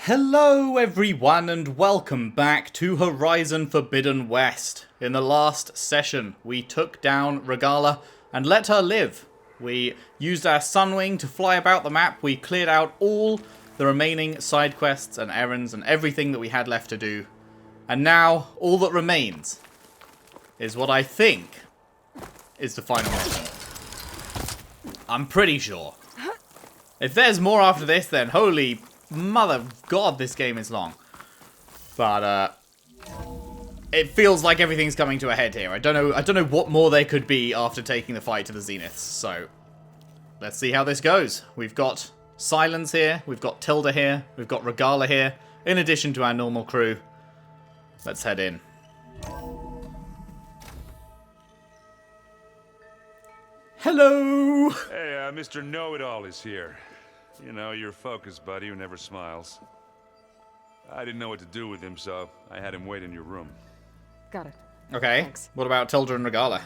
Hello everyone and welcome back to Horizon Forbidden West. In the last session we took down Regala and let her live. We used our Sunwing to fly about the map, we cleared out all the remaining side quests and errands and everything that we had left to do. And now all that remains is what I think is the final mission. I'm pretty sure. If there's more after this, then holy mother god, this game is long. But it feels like everything's coming to a head here. I don't know what more there could be after taking the fight to the Zeniths. So let's see how this goes. We've got Sylens here, we've got Tilda here, we've got Regala here, in addition to our normal crew. Let's head in. Hello! Hey, Mr. Know-It-All is here. You know, your focus buddy who never smiles. I didn't know what to do with him, so I had him wait in your room. Got it. Okay, Thanks. What about Tilda and Regala?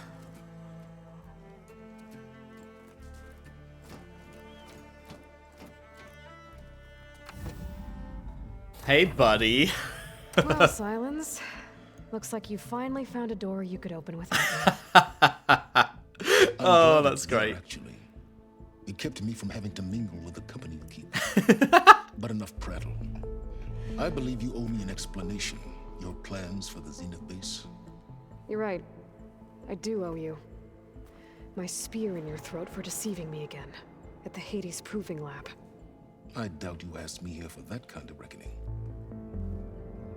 Hey, buddy. Well, Sylens, looks like you finally found a door you could open without me. Oh, that's great. Actually, it kept me from having to mingle with the company you keep. But enough prattle. I believe you owe me an explanation. Your plans for the Zenith base. You're right. I do owe you. My spear in your throat for deceiving me again at the Hades Proving Lab. I doubt you asked me here for that kind of reckoning.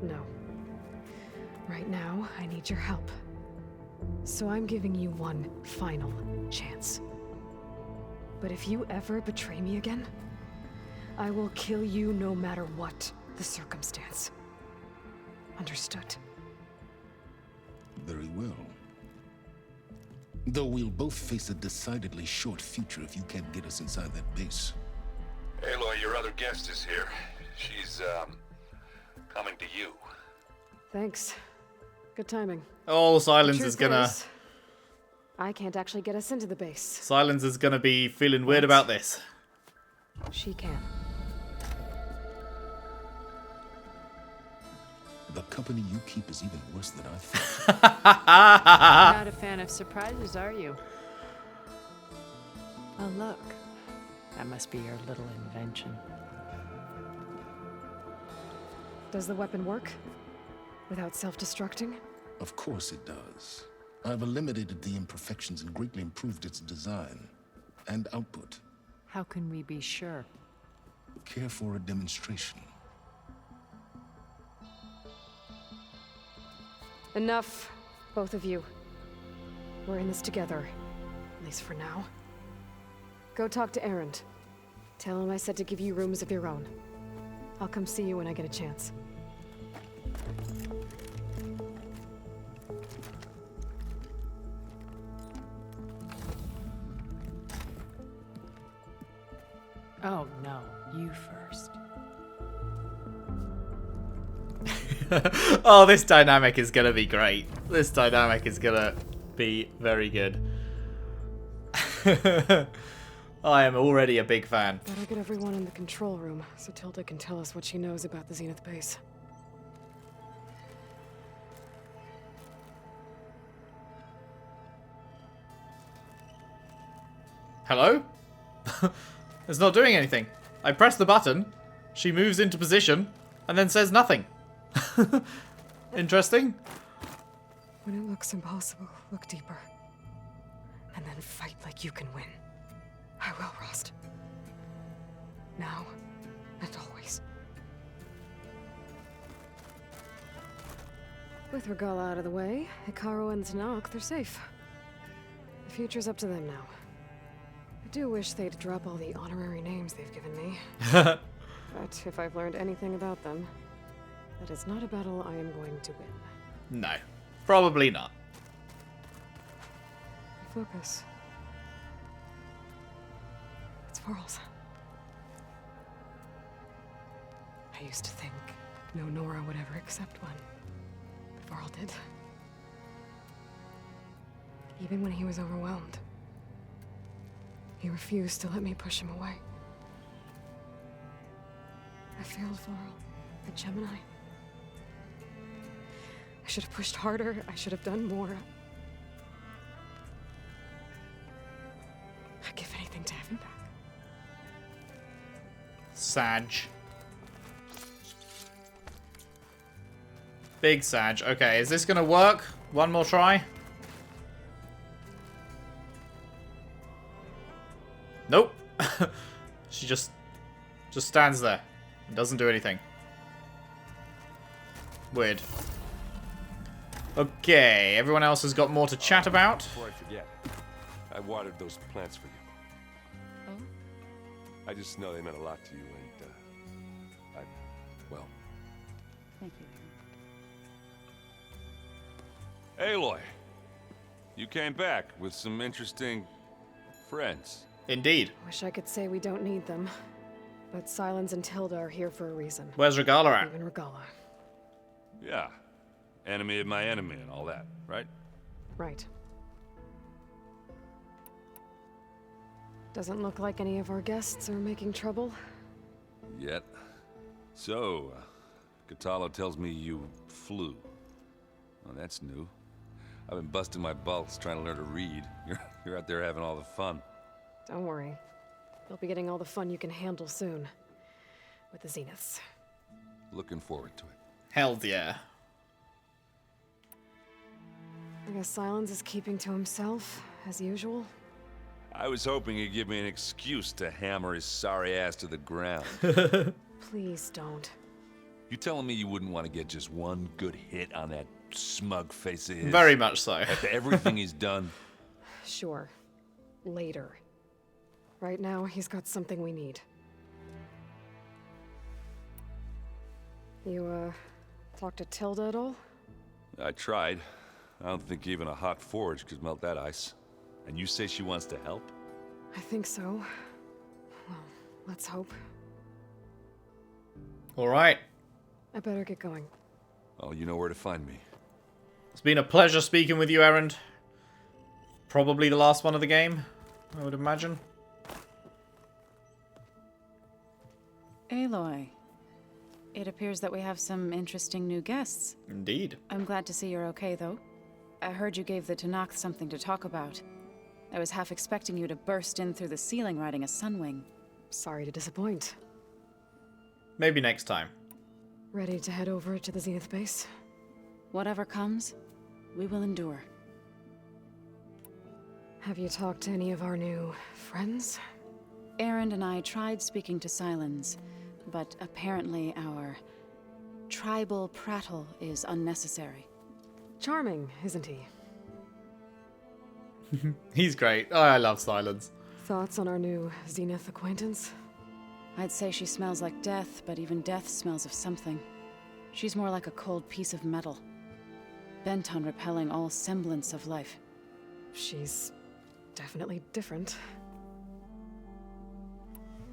No. Right now, I need your help. So I'm giving you one final chance. But if you ever betray me again, I will kill you no matter what the circumstance. Understood? Very well. Though we'll both face a decidedly short future if you can't get us inside that base. Aloy, your other guest is here. She's, coming to you. Thanks. Good timing. Oh, Sylens Truth is gonna... is, I can't actually get us into the base. Sylens is gonna be feeling weird about this. She can. The company you keep is even worse than I thought. Not a fan of surprises, are you? Oh, look. That must be your little invention. Does the weapon work? Without self-destructing? Of course it does. I've eliminated the imperfections and greatly improved its design and output. How can we be sure? Care for a demonstration? Enough, both of you. We're in this together, at least for now. Go talk to Erend. Tell him I said to give you rooms of your own. I'll come see you when I get a chance. Oh, no. You first. Oh, this dynamic is gonna be great. This dynamic is gonna be very good. I am already a big fan. Better get everyone in the control room so Tilda can tell us what she knows about the Zenith base. Hello? It's not doing anything. I press the button, she moves into position, and then says nothing. Interesting. When it looks impossible, look deeper. And then fight like you can win. I will, Rost. Now and always. With Regala out of the way, Hikaru and Zanok, they're safe. The future's up to them now. I do wish they'd drop all the honorary names they've given me. But if I've learned anything about them, that is not a battle I am going to win. No, probably not. Focus. It's Varl's. I used to think no Nora would ever accept one. But Varl did. Even when he was overwhelmed. He refused to let me push him away. I failed Varl. The Gemini. I should have pushed harder. I should have done more. I'd give anything to have him back. Sag. Big Sag. Okay, is this gonna work? One more try? Nope. She just stands there and doesn't do anything. Weird. Okay, everyone else has got more to chat about. Before I forget, I watered those plants for you. Oh? I just know they meant a lot to you, and well, Thank you. Aloy, you came back with some interesting friends. Indeed. Wish I could say we don't need them. But Sylens and Tilda are here for a reason. Where's Regala at? Even Regala. Yeah, enemy of my enemy and all that, right? Right. Doesn't look like any of our guests are making trouble. Yet. So, Katalo tells me you flew. Well, that's new. I've been busting my balls trying to learn to read. You're out there having all the fun. Don't worry. You'll be getting all the fun you can handle soon. With the Zeniths. Looking forward to it. Hell yeah. I guess Sylens is keeping to himself, as usual. I was hoping he'd give me an excuse to hammer his sorry ass to the ground. Please don't. You telling me you wouldn't want to get just one good hit on that smug face of his? Very much so. After everything he's done? Sure. Later. Right now, he's got something we need. You, talked to Tilda at all? I tried. I don't think even a hot forge could melt that ice. And you say she wants to help? I think so. Well, let's hope. Alright. I better get going. Oh, you know where to find me. It's been a pleasure speaking with you, Erend. Probably the last one of the game, I would imagine. Aloy, it appears that we have some interesting new guests. Indeed. I'm glad to see you're okay, though. I heard you gave the Tanakh something to talk about. I was half expecting you to burst in through the ceiling riding a sunwing. Sorry to disappoint. Maybe next time. Ready to head over to the Zenith base? Whatever comes, we will endure. Have you talked to any of our new friends? Erend and I tried speaking to Sylens, but apparently our tribal prattle is unnecessary. Charming, isn't he? He's great. Oh, I love Sylens. Thoughts on our new Zenith acquaintance? I'd say she smells like death, but even death smells of something. She's more like a cold piece of metal, bent on repelling all semblance of life. She's definitely different.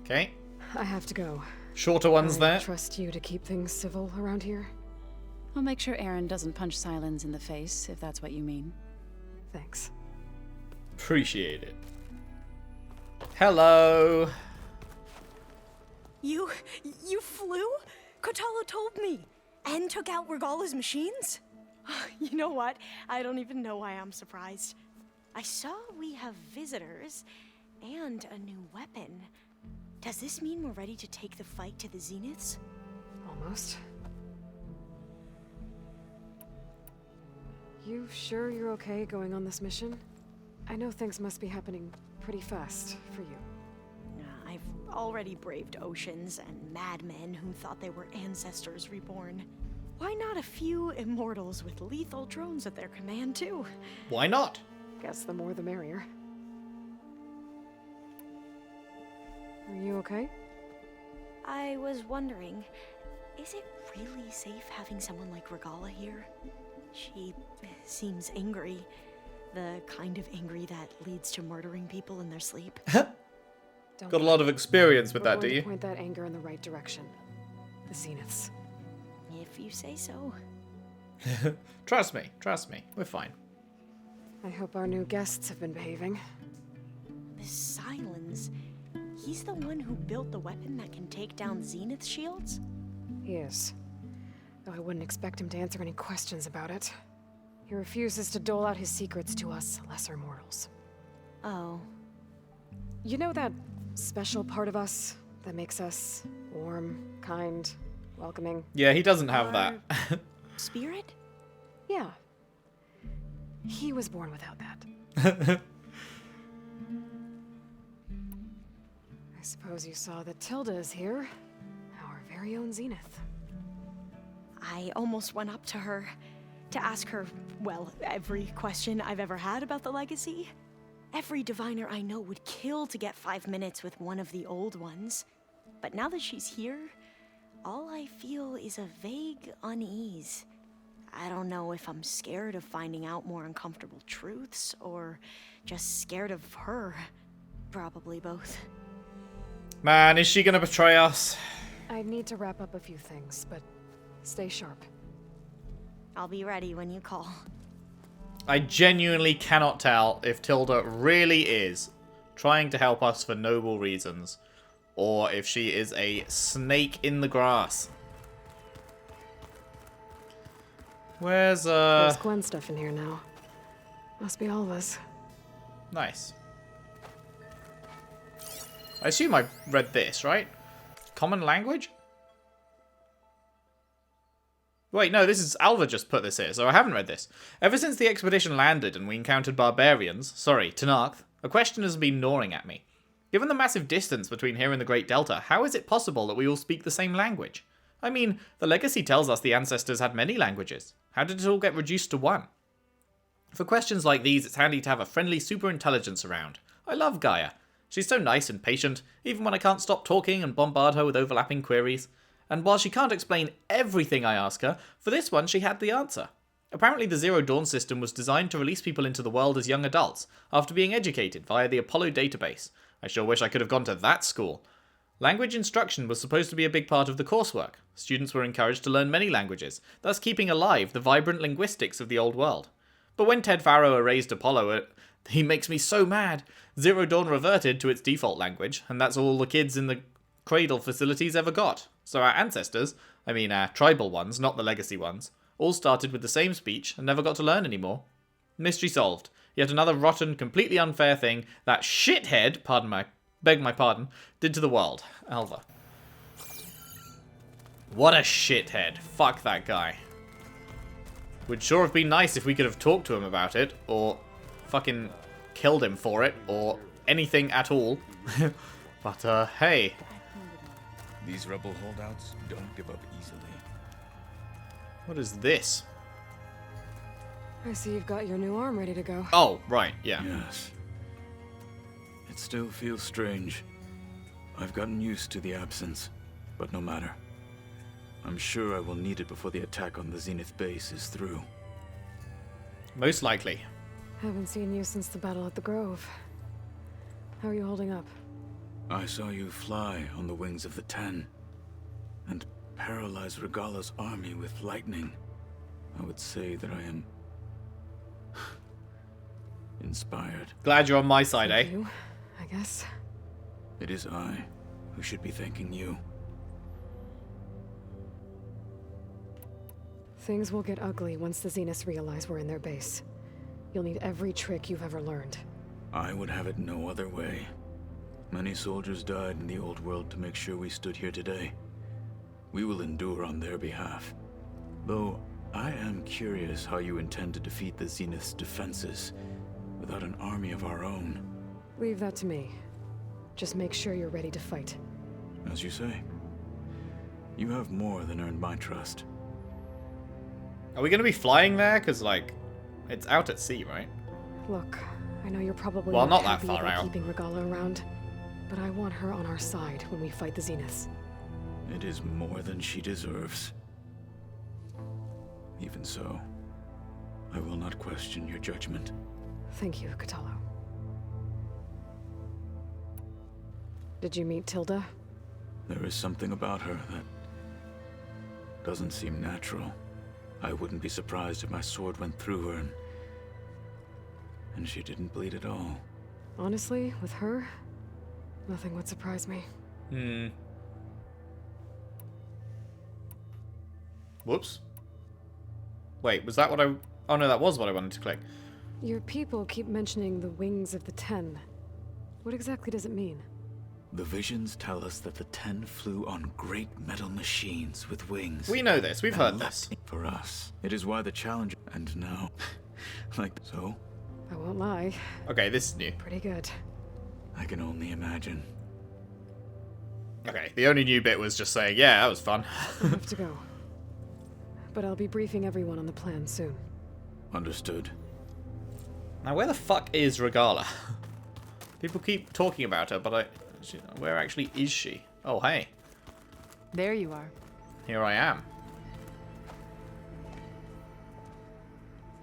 Okay. I have to go. Shorter ones I there. trust you to keep things civil around here. I'll make sure Erend doesn't punch Sylens in the face, if that's what you mean. Thanks. Appreciate it. Hello. You flew? Kotalo told me. And took out Regala's machines? You know what? I don't even know why I'm surprised. I saw we have visitors and a new weapon. Does this mean we're ready to take the fight to the Zeniths? Almost. You sure you're okay going on this mission? I know things must be happening pretty fast for you. I've already braved oceans and madmen who thought they were ancestors reborn. Why not a few immortals with lethal drones at their command, too? Why not? Guess the more the merrier. Are you okay? I was wondering, is it really safe having someone like Regala here? She seems angry. The kind of angry that leads to murdering people in their sleep. Don't Got a lot of experience with We're that, going do you? to point that anger in the right direction. The Zeniths. If you say so. Trust me. Trust me. We're fine. I hope our new guests have been behaving. This Sylens, he's the one who built the weapon that can take down Zenith shields? He is. though I wouldn't expect him to answer any questions about it. He refuses to dole out his secrets to us lesser mortals. Oh. You know that special part of us that makes us warm, kind, welcoming? Yeah, he doesn't have that. Spirit? Yeah. He was born without that. I suppose you saw that Tilda is here. Our very own Zenith. I almost went up to her to ask her, well, every question I've ever had about the legacy. Every diviner I know would kill to get 5 minutes with one of the old ones. But now that she's here, all I feel is a vague unease. I don't know if I'm scared of finding out more uncomfortable truths, or just scared of her. Probably both. Man, is she gonna betray us? I need to wrap up a few things, but stay sharp. I'll be ready when you call. I genuinely cannot tell if Tilda really is trying to help us for noble reasons, or if she is a snake in the grass. Where's, There's Gwen stuff in here now. Must be all of us. Nice. I assume I read this, right? Common language? Wait, no, this is... Alva just put this here, so I haven't read this. Ever since the expedition landed and we encountered barbarians, Tenarth, a question has been gnawing at me. Given the massive distance between here and the Great Delta, how is it possible that we all speak the same language? I mean, the legacy tells us the ancestors had many languages. How did it all get reduced to one? For questions like these, it's handy to have a friendly superintelligence around. I love Gaia. She's so nice and patient, even when I can't stop talking and bombard her with overlapping queries. And while she can't explain everything I ask her, for this one she had the answer. Apparently the Zero Dawn system was designed to release people into the world as young adults, after being educated via the Apollo database. I sure wish I could have gone to that school. Language instruction was supposed to be a big part of the coursework. Students were encouraged to learn many languages, thus keeping alive the vibrant linguistics of the old world. But when Ted Farrow erased Apollo, he makes me so mad. Zero Dawn reverted to its default language, and that's all the kids in the cradle facilities ever got. So our ancestors, I mean our tribal ones, not the legacy ones, all started with the same speech and never got to learn anymore. Mystery solved. Yet another rotten, completely unfair thing that shithead, beg my pardon, did to the world. Alva. What a shithead. Fuck that guy. Would sure have been nice if we could have talked to him about it, or fucking killed him for it, or anything at all. But, hey. These rebel holdouts don't give up easily. What is this? I see you've got your new arm ready to go. Oh, right, yeah. Yes. It still feels strange. I've gotten used to the absence, but no matter. I'm sure I will need it before the attack on the Zenith base is through. Most likely. Haven't seen you since the battle at the Grove. How are you holding up? I saw you fly on the wings of the Ten, and paralyze Regala's army with lightning. I would say that I am inspired. Glad you're on my side, Thank eh? you, I guess. It is I who should be thanking you. Things will get ugly once the Zeniths realize we're in their base. You'll need every trick you've ever learned. I would have it no other way. Many soldiers died in the old world to make sure we stood here today. We will endure on their behalf. Though, I am curious how you intend to defeat the Zenith's defenses without an army of our own. Leave that to me. Just make sure you're ready to fight. As you say. You have more than earned my trust. Are we going to be flying there? Because, like, it's out at sea, right? Look, I know you're probably Well, not that happy far about out. keeping Regala around, but I want her on our side when we fight the Zeniths. It is more than she deserves. Even so, I will not question your judgment. Thank you, Kotallo. Did you meet Tilda? There is something about her that doesn't seem natural. I wouldn't be surprised if my sword went through her and she didn't bleed at all. Honestly, with her, nothing would surprise me. Whoops. Wait, was that what I... Oh no, that was what I wanted to click. Your people keep mentioning the wings of the 10. What exactly does it mean? The visions tell us that the 10 flew on great metal machines with wings. We know this. We've and heard leapt this. For us. It is why the challenge... And now... like so? I won't lie. Okay, this is new. Pretty good. I can only imagine. Okay, the only new bit was just saying, yeah, that was fun. I have to go. But I'll be briefing everyone on the plan soon. Understood. Now, where the fuck is Regala? People keep talking about her, but where actually is she? Oh, hey. There you are. Here I am.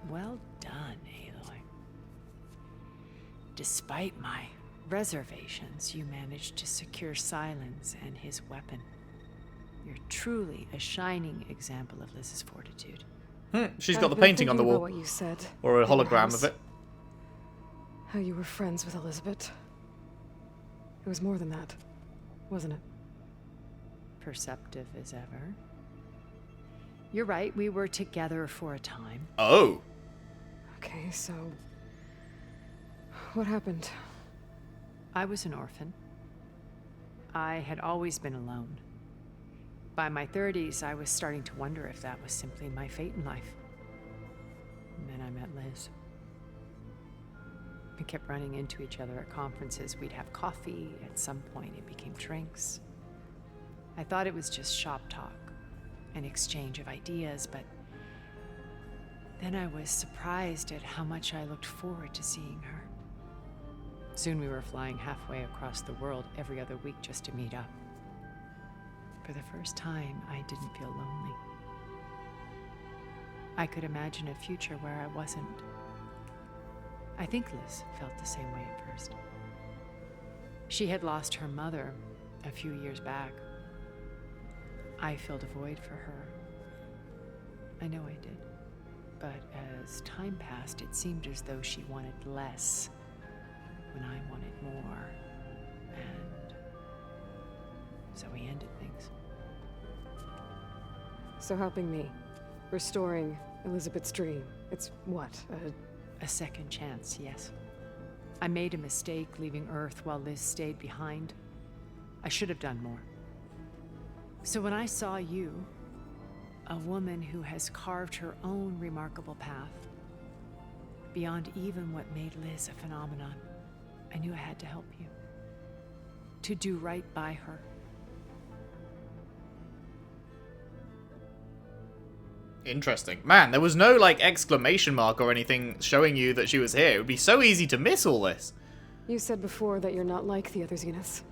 Well done, Aloy. Despite my reservations, you managed to secure Sylens and his weapon. You're truly a shining example of Liz's fortitude. She's got the painting on the wall. What you said Or a in your hologram house. of it. How you were friends with Elizabeth. It was more than that, wasn't it? Perceptive as ever. You're right, we were together for a time. Oh. Okay, so... what happened? I was an orphan. I had always been alone. By my 30s, I was starting to wonder if that was simply my fate in life. And then I met Liz. We kept running into each other at conferences. We'd have coffee. At some point, it became drinks. I thought it was just shop talk, an exchange of ideas, but then I was surprised at how much I looked forward to seeing her. Soon we were flying halfway across the world every other week just to meet up. For the first time, I didn't feel lonely. I could imagine a future where I wasn't. I think Liz felt the same way at first. She had lost her mother a few years back. I filled a void for her. I know I did. But as time passed, it seemed as though she wanted less when I wanted more. And so we ended things. So helping me. Restoring Elizabeth's dream. It's what? A second chance, yes. I made a mistake leaving Earth while Liz stayed behind. I should have done more. So when I saw you, a woman who has carved her own remarkable path, beyond even what made Liz a phenomenon, I knew I had to help you. To do right by her. Interesting. Man, there was no, like, exclamation mark or anything showing you that she was here. It would be so easy to miss all this. You said before that you're not like the other Zeniths.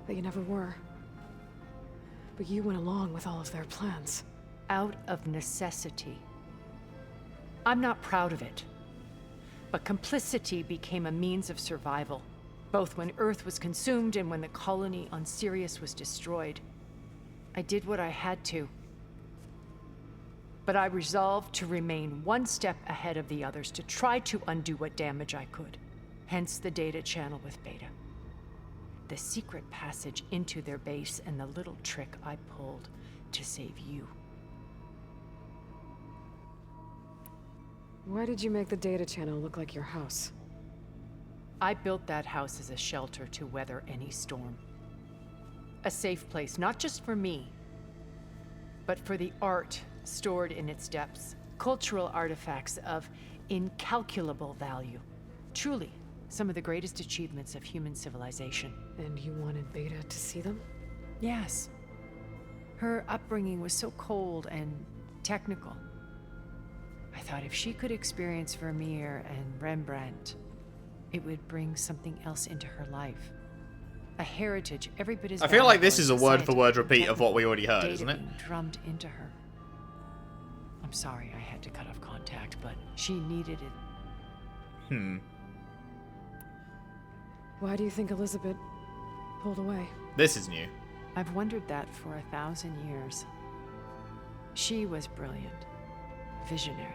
That you never were. But you went along with all of their plans. Out of necessity. I'm not proud of it. But complicity became a means of survival, both when Earth was consumed and when the colony on Sirius was destroyed. I did what I had to. But I resolved to remain one step ahead of the others, to try to undo what damage I could. Hence the data channel with Beta. The secret passage into their base and the little trick I pulled to save you. Why did you make the data channel look like your house? I built that house as a shelter to weather any storm. A safe place, not just for me, but for the art stored in its depths. Cultural artifacts of incalculable value. Truly, some of the greatest achievements of human civilization. And you wanted Beta to see them? Yes. Her upbringing was so cold and technical. I thought if she could experience Vermeer and Rembrandt, it would bring something else into her life. A heritage every bit as I feel like valuable this is a as word-for-word scientific repeat of technical what we already heard, data isn't it? being drummed into her. I'm sorry I had to cut off contact, but she needed it. Why do you think Elizabeth pulled away? This is new. I've wondered that for 1,000 years. She was brilliant, visionary.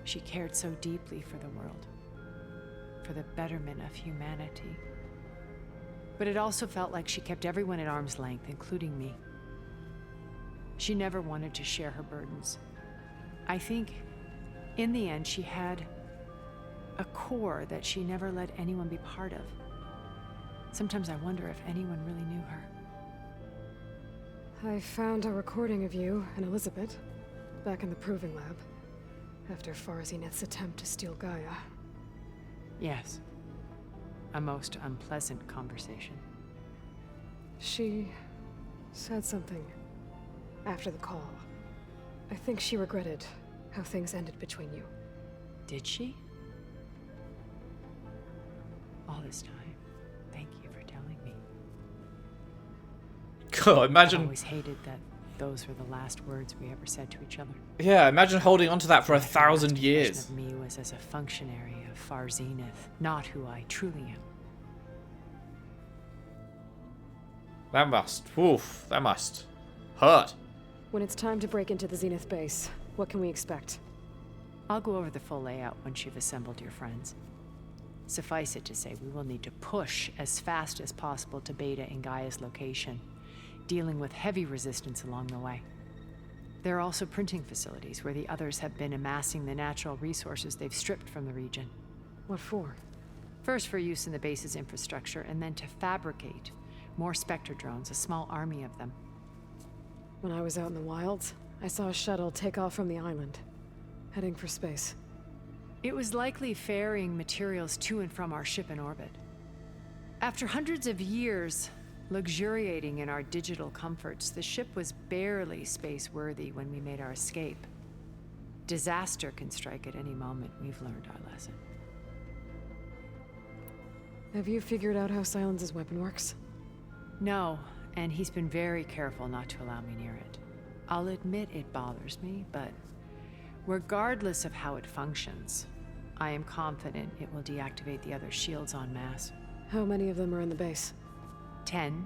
She cared so deeply for the world, for the betterment of humanity. But it also felt like she kept everyone at arm's length, including me. She never wanted to share her burdens. I think, in the end, she had a core that she never let anyone be part of. Sometimes I wonder if anyone really knew her. I found a recording of you and Elizabeth back in the proving lab after Farzineth's attempt to steal Gaia. Yes. A most unpleasant conversation. She said something after the call. I think she regretted how things ended between you. Did she? All this time, thank you for telling me. God, I imagine. always hated that those were the last words we ever said to each other. Yeah, imagine holding on to that for My last 1,000 impression years. of me was as a functionary of Far Zenith, not who I truly am. That must hurt. When it's time to break into the Zenith base, what can we expect? I'll go over the full layout once you've assembled your friends. Suffice it to say, we will need to push as fast as possible to Beta and Gaia's location, dealing with heavy resistance along the way. There are also printing facilities where the others have been amassing the natural resources they've stripped from the region. What for? First for use in the base's infrastructure, and then to fabricate more Spectre drones, a small army of them. When I was out in the wilds, I saw a shuttle take off from the island, heading for space. It was likely ferrying materials to and from our ship in orbit. After hundreds of years luxuriating in our digital comforts, the ship was barely space-worthy when we made our escape. Disaster can strike at any moment. We've learned our lesson. Have you figured out how Sylens' weapon works? No, and he's been very careful not to allow me near it. I'll admit it bothers me, but regardless of how it functions, I am confident it will deactivate the other shields en masse. How many of them are in the base? 10,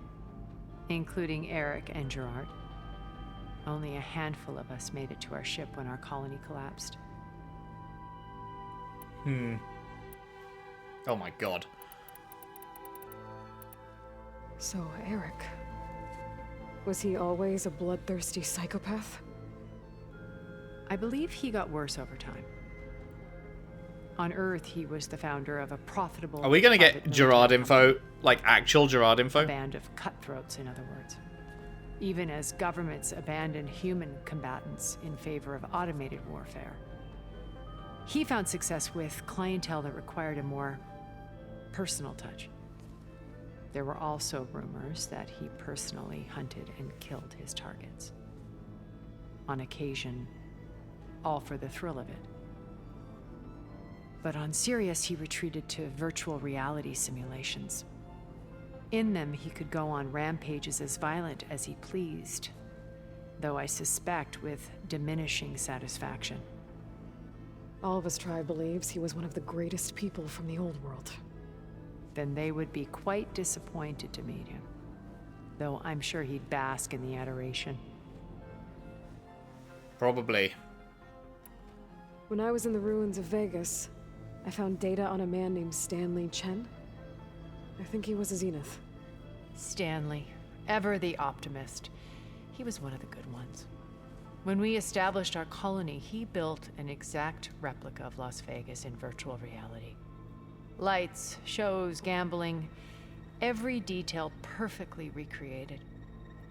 including Eric and Gerard. Only a handful of us made it to our ship when our colony collapsed. Oh my god. So, Eric. Was he always a bloodthirsty psychopath? I believe he got worse over time. On Earth, he was the founder of a profitable... Are we going to private get Gerard military company. info? Like actual Gerard info? A band of cutthroats, in other words. Even as governments abandoned human combatants in favor of automated warfare. He found success with clientele that required a more personal touch. There were also rumors that he personally hunted and killed his targets. On occasion, all for the thrill of it. But on Sirius, he retreated to virtual reality simulations. In them, he could go on rampages as violent as he pleased, though I suspect with diminishing satisfaction. All of his tribe believes he was one of the greatest people from the old world. Then they would be quite disappointed to meet him, though I'm sure he'd bask in the adoration. Probably. When I was in the ruins of Vegas, I found data on a man named Stanley Chen. I think he was a Zenith. Stanley, ever the optimist. He was one of the good ones. When we established our colony, he built an exact replica of Las Vegas in virtual reality. Lights, shows, gambling, every detail perfectly recreated.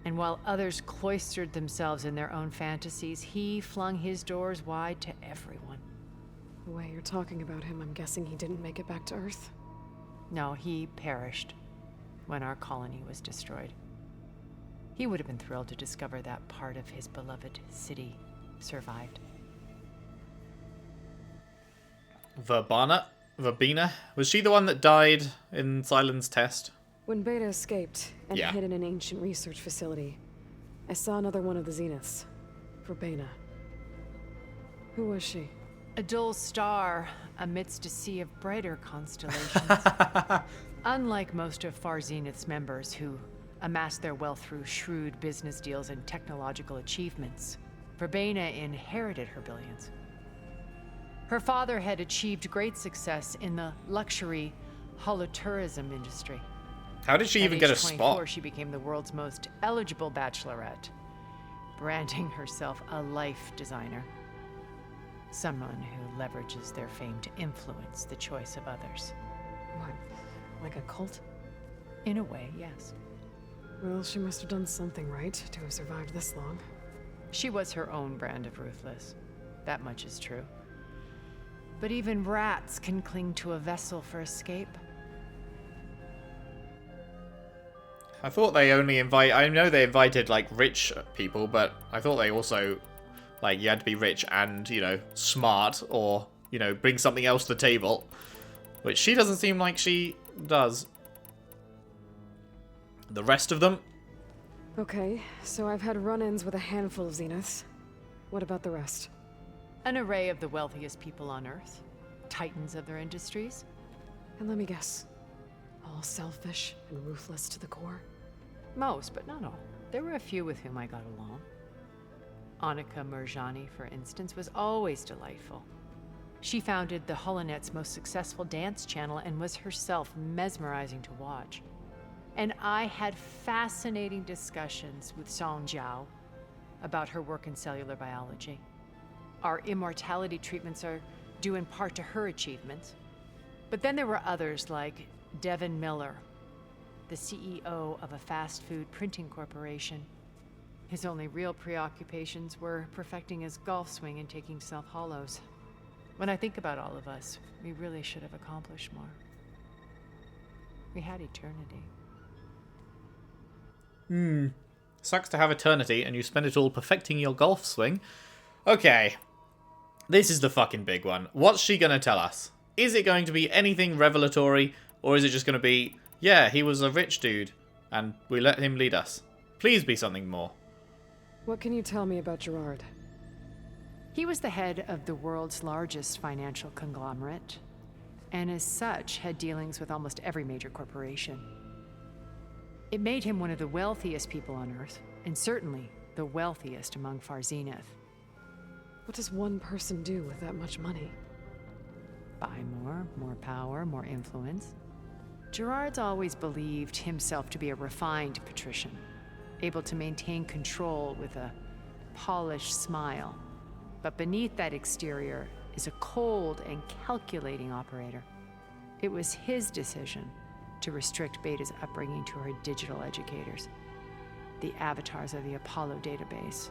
And while others cloistered themselves in their own fantasies, he flung his doors wide to everyone. The way you're talking about him, I'm guessing he didn't make it back to Earth. No, he perished when our colony was destroyed. He would have been thrilled to discover that part of his beloved city survived. Verbena? Was she the one that died in Sylens' test? When Beta escaped and Yeah. hid in an ancient research facility, I saw another one of the Zeniths. Verbena. Who was she? A dull star amidst a sea of brighter constellations. Unlike most of Far Zenith's members who amassed their wealth through shrewd business deals and technological achievements, Verbena inherited her billions. Her father had achieved great success in the luxury holotourism industry. How did she even get a 24, spot? she became the world's most eligible bachelorette. branding herself a life designer. Someone who leverages their fame to influence the choice of others. What? Like a cult? In a way, yes. Well, she must have done something right to have survived this long. She was her own brand of ruthless. That much is true. But even rats can cling to a vessel for escape. I thought they only I know they invited, like, rich people, but I thought they also, like, you had to be rich and, you know, smart, or, you know, bring something else to the table. Which she doesn't seem like she does. The rest of them? Okay, so I've had run-ins with a handful of Zeniths. What about the rest? An array of the wealthiest people on Earth. Titans of their industries. And let me guess. All selfish and ruthless to the core? Most, but not all. There were a few with whom I got along. Annika Murjani, for instance, was always delightful. She founded the Holonet's most successful dance channel and was herself mesmerizing to watch. And I had fascinating discussions with Song Jiao about her work in cellular biology. Our immortality treatments are due in part to her achievements. But then there were others like Devin Miller, the CEO of a fast food printing corporation. His only real preoccupations were perfecting his golf swing and taking self-hollows. When I think about all of us, we really should have accomplished more. We had eternity. Sucks to have eternity and you spend it all perfecting your golf swing. Okay. This is the fucking big one. What's she gonna tell us? Is it going to be anything revelatory, or is it just gonna be, yeah, he was a rich dude, and we let him lead us? Please be something more. What can you tell me about Gerard? He was the head of the world's largest financial conglomerate, and as such had dealings with almost every major corporation. It made him one of the wealthiest people on Earth, and certainly the wealthiest among Far Zenith. What does one person do with that much money? Buy more power, more influence. Gerard's always believed himself to be a refined patrician, able to maintain control with a polished smile. But beneath that exterior is a cold and calculating operator. It was his decision to restrict Beta's upbringing to her digital educators, the avatars of the Apollo database,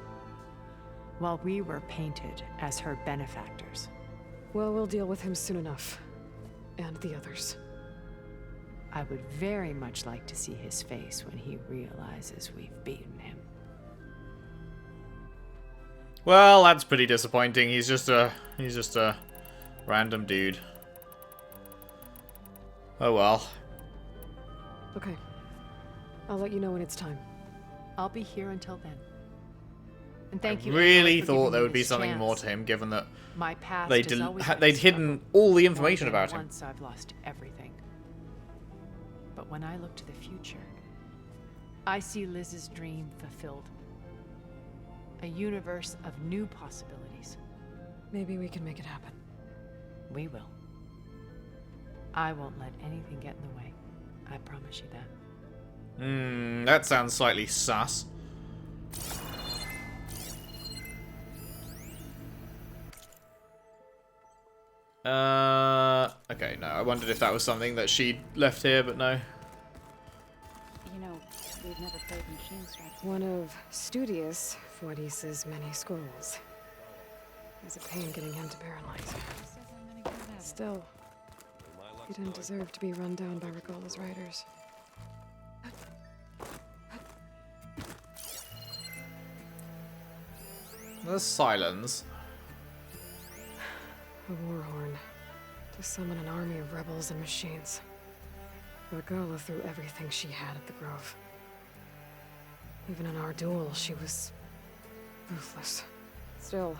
while we were painted as her benefactors. Well, we'll deal with him soon enough. And the others. I would very much like to see his face when he realizes we've beaten him. Well, that's pretty disappointing. He's just a random dude. Oh well. Okay. I'll let you know when it's time. I'll be here until then. And thank you. I really Aloy, for thought giving there me would be this something chance. more to him, given that My past they'd has always been a hidden struggle. all the information More than about him. Once I've lost everything. But when I look to the future, I see Liz's dream fulfilled. A universe of new possibilities. Maybe we can make it happen. We will. I won't let anything get in the way. I promise you that. That sounds slightly sus. Okay, no, I wondered if that was something that she'd left here, but no. You know, we've never played machine strikes. One of Studious Fortis's many scrolls. There's a pain getting him to paralyze. Still, he didn't deserve to be run down by Regala's riders. The Sylens. A warhorn. To summon an army of rebels and machines. Regala threw everything she had at the Grove. Even in our duel, she was ruthless. Still,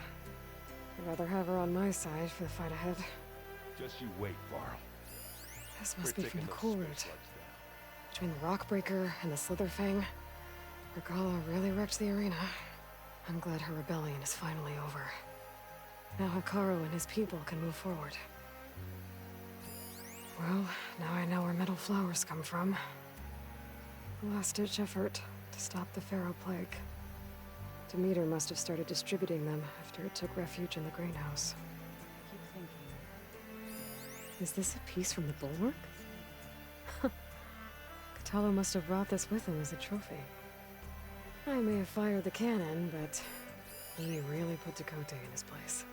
I'd rather have her on my side for the fight ahead. Just you wait, Varl. This We're must be from taking the those core space route. slugs down. Between the Rockbreaker and the Slitherfang, Regala really wrecked the arena. I'm glad her rebellion is finally over. Now Hikaru and his people can move forward. Well, now I know where metal flowers come from. A last-ditch effort to stop the Pharaoh Plague. Demeter must have started distributing them after it took refuge in the greenhouse. Keep thinking. Is this a piece from the bulwark? Catalo must have brought this with him as a trophy. I may have fired the cannon, but he really put Dakota in his place.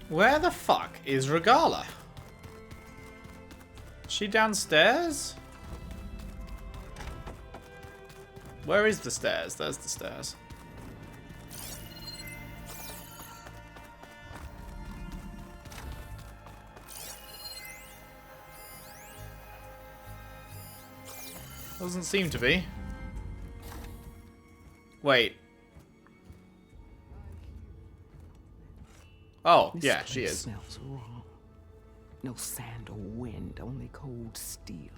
Where the fuck is Regala? Is she downstairs? Where is the stairs? There's the stairs. Doesn't seem to be. Wait. Oh, This yeah, she place is. Smells wrong. No sand or wind, only cold steel.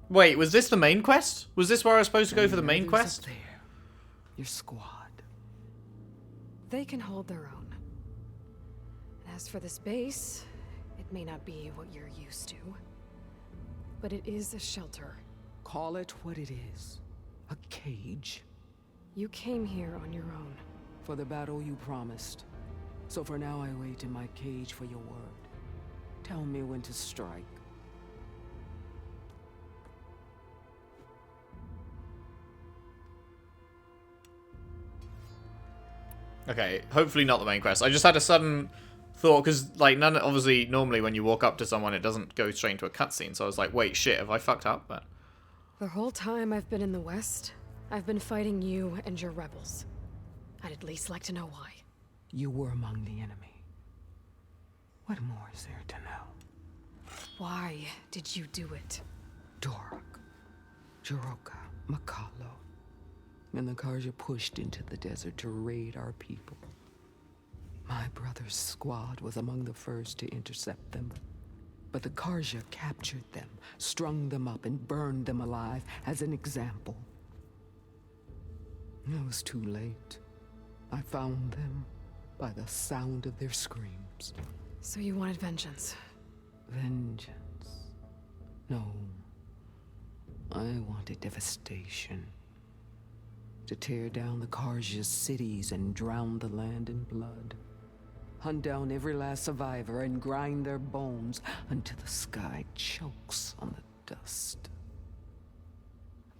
Wait, was this the main quest? Was this where I was supposed to go for the main Others quest? up there. Your squad. They can hold their own. As for this base, it may not be what you're used to, but it is a shelter. Call it what it is. A cage. You came here on your own. For the battle you promised. So for now I wait in my cage for your word. Tell me when to strike. Okay, hopefully not the main quest. I just had a sudden thought, because, like, obviously, normally when you walk up to someone, it doesn't go straight into a cutscene. So I was like, wait, shit, have I fucked up? But The whole time I've been in the West, I've been fighting you and your rebels. I'd at least like to know why. You were among the enemy. What more is there to know? Why did you do it? Dork, Jiroka, Makalo, and the Karja pushed into the desert to raid our people. My brother's squad was among the first to intercept them. But the Karja captured them, strung them up, and burned them alive as an example. It was too late. I found them by the sound of their screams. So you wanted vengeance? Vengeance? No. I wanted devastation. To tear down the Karja's cities and drown the land in blood. Hunt down every last survivor and grind their bones until the sky chokes on the dust.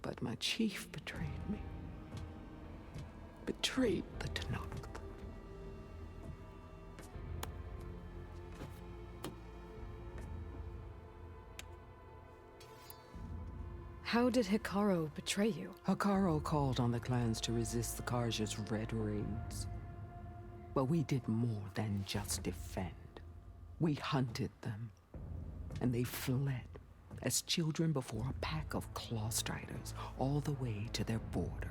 But my chief betrayed me. Betrayed the Tanakh. How did Hikaru betray you? Hikaru called on the clans to resist the Karja's red raids. But we did more than just defend. We hunted them, and they fled as children before a pack of claw striders all the way to their border.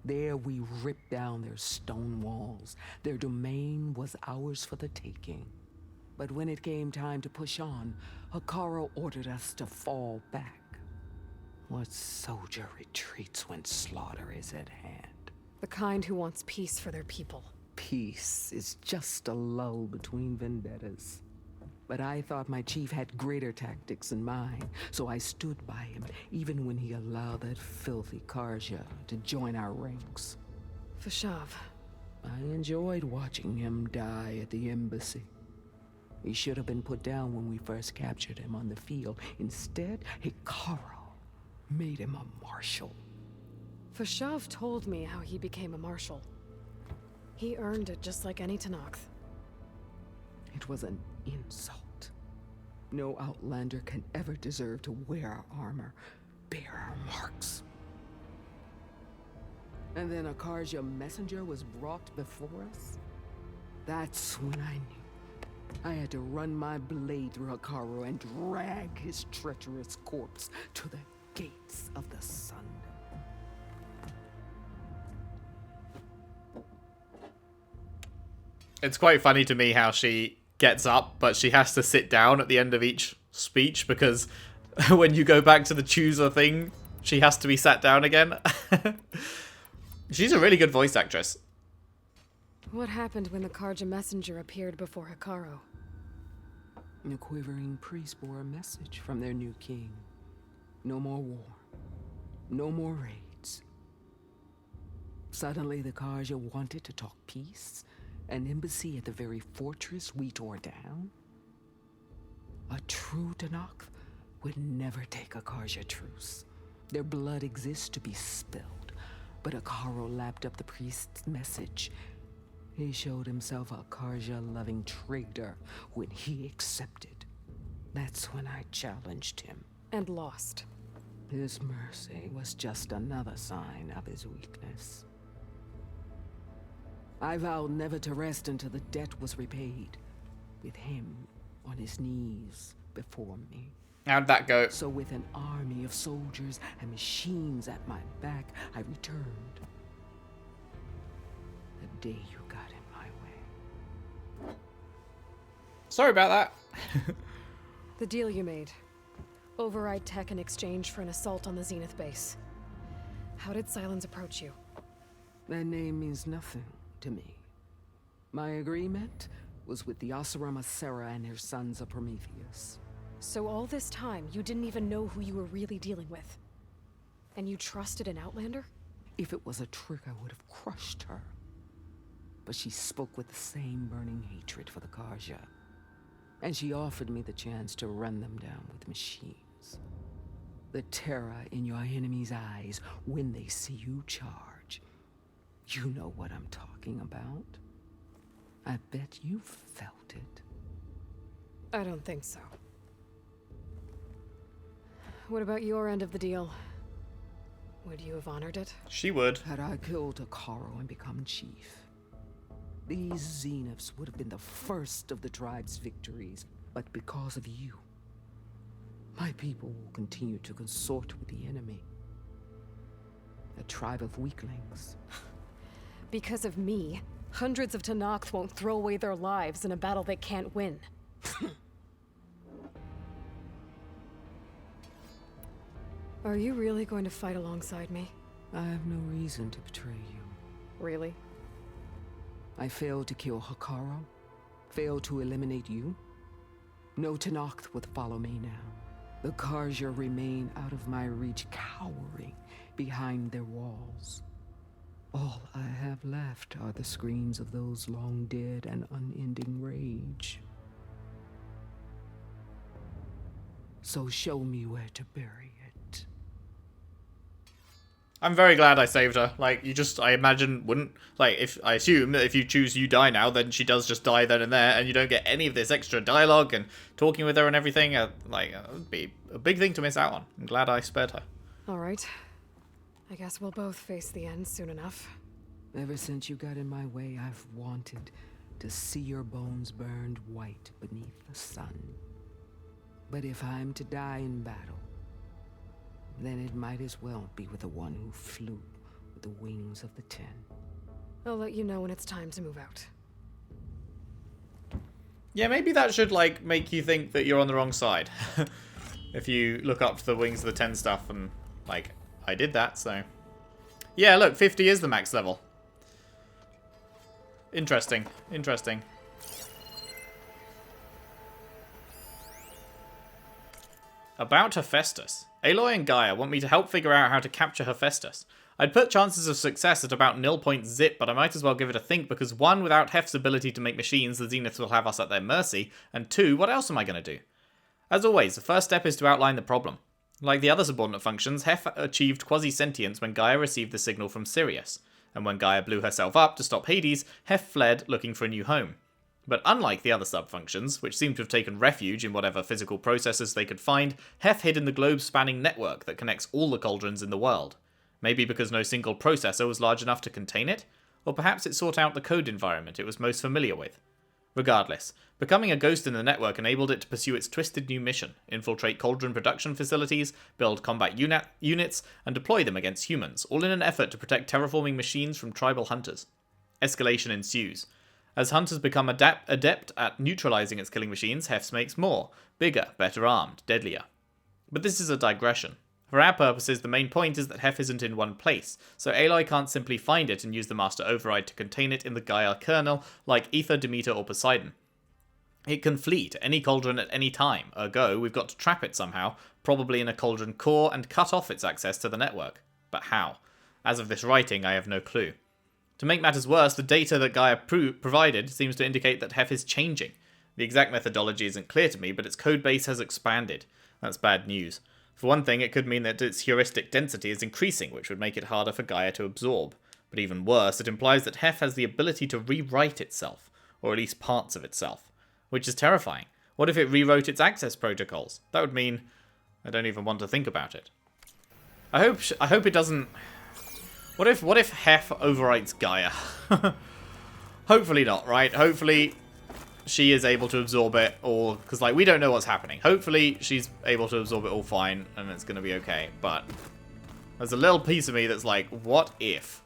There we ripped down their stone walls. Their domain was ours for the taking. But when it came time to push on, Hikaru ordered us to fall back. What soldier retreats when slaughter is at hand? The kind who wants peace for their people. Peace is just a lull between vendettas. But I thought my chief had greater tactics in mind, so I stood by him, even when he allowed that filthy Karja to join our ranks. Fashav. I enjoyed watching him die at the embassy. He should have been put down when we first captured him on the field. Instead, Hikaru made him a marshal. Fashav told me how he became a marshal. He earned it just like any Tanakh. It was an insult. No outlander can ever deserve to wear our armor, bear our marks. And then a Karja messenger was brought before us? That's when I knew. I had to run my blade through Hikaru and drag his treacherous corpse to the gates of the sun. it's quite funny to me how she gets up, but she has to sit down at the end of each speech because when you go back to the chooser thing, she has to be sat down again. She's a really good voice actress. What happened when the Karja messenger appeared before A quivering priest bore a message from their new king. No more war. No more raids. Suddenly the Karja wanted to talk peace? An embassy at the very fortress we tore down? A true Tenakth would never take a Karja truce. Their blood exists to be spilled, but Akaro lapped up the priest's message. He showed himself a Karja-loving traitor when he accepted. That's when I challenged him. And lost. His mercy was just another sign of his weakness. I vowed never to rest until the debt was repaid, with him on his knees before me. How'd that go? So with an army of soldiers and machines at my back, I returned. The day you got in my way. Sorry about that. The deal you made. Override tech in exchange for an assault on the Zenith base. How did Sylens approach you? That name means nothing to me. My agreement was with the Oseram Sarah and her sons of Prometheus. So all this time, you didn't even know who you were really dealing with? And you trusted an Outlander? If it was a trick, I would have crushed her. But she spoke with the same burning hatred for the Karja. And she offered me the chance to run them down with machines. The terror in your enemy's eyes when they see you charge. You know what I'm talking about. I bet you felt it. I don't think so. What about your end of the deal? Would you have honored it? She would. Had I killed Akaro and become chief, these Zeniths would have been the first of the tribe's victories. But because of you, my people will continue to consort with the enemy. A tribe of weaklings. Because of me, hundreds of Tenakth won't throw away their lives in a battle they can't win. Are you really going to fight alongside me? I have no reason to betray you. Really? I failed to kill Hakaro, failed to eliminate you. No Tenakth would follow me now. The Karja remain out of my reach, cowering behind their walls. All I have left are the screams of those long dead and unending rage. So show me where to bury it. I'm very glad I saved her. Like, you just, I imagine, wouldn't... Like, I assume that if you choose you die now, then she does just die then and there, and you don't get any of this extra dialogue and talking with her and everything. It would be a big thing to miss out on. I'm glad I spared her. Alright. I guess we'll both face the end soon enough. Ever since you got in my way, I've wanted to see your bones burned white beneath the sun. But if I'm to die in battle, then it might as well be with the one who flew with the wings of the 10. I'll let you know when it's time to move out. Yeah, maybe that should, like, make you think that you're on the wrong side. If you look up to the wings of the 10 stuff and, like, I did that, so... Yeah, look, 50 is the max level. Interesting. Interesting. About Hephaestus. Aloy and Gaia want me to help figure out how to capture Hephaestus. I'd put chances of success at about 0.0, but I might as well give it a think because 1, without Hef's ability to make machines, the Zeniths will have us at their mercy, and 2, what else am I going to do? As always, the first step is to outline the problem. Like the other subordinate functions, Hef achieved quasi-sentience when Gaia received the signal from Sirius, and when Gaia blew herself up to stop Hades, Hef fled looking for a new home. But unlike the other sub-functions, which seem to have taken refuge in whatever physical processes they could find, Hef hid in the globe-spanning network that connects all the cauldrons in the world. Maybe because no single processor was large enough to contain it? Or perhaps it sought out the code environment it was most familiar with. Regardless, becoming a ghost in the network enabled it to pursue its twisted new mission, infiltrate cauldron production facilities, build combat units, and deploy them against humans, all in an effort to protect terraforming machines from tribal hunters. Escalation ensues. As hunters become adept at neutralizing its killing machines, Hef's makes more, bigger, better armed, deadlier. But this is a digression. For our purposes, the main point is that Hef isn't in one place, so Aloy can't simply find it and use the Master Override to contain it in the Gaia kernel like Aether, Demeter, or Poseidon. It can flee to any cauldron at any time, ergo, we've got to trap it somehow, probably in a cauldron core, and cut off its access to the network. But how? As of this writing, I have no clue. To make matters worse, the data that Gaia provided seems to indicate that Heph is changing. The exact methodology isn't clear to me, but its codebase has expanded. That's bad news. For one thing, it could mean that its heuristic density is increasing, which would make it harder for Gaia to absorb. But even worse, it implies that Heph has the ability to rewrite itself, or at least parts of itself, which is terrifying. What if it rewrote its access protocols? That would mean I don't even want to think about it. I hope it doesn't. What if Heph overwrites Gaia? Hopefully not, right? Hopefully she is able to absorb it all, because like we don't know what's happening. Hopefully she's able to absorb it all fine and it's gonna be okay. But there's a little piece of me that's like, what if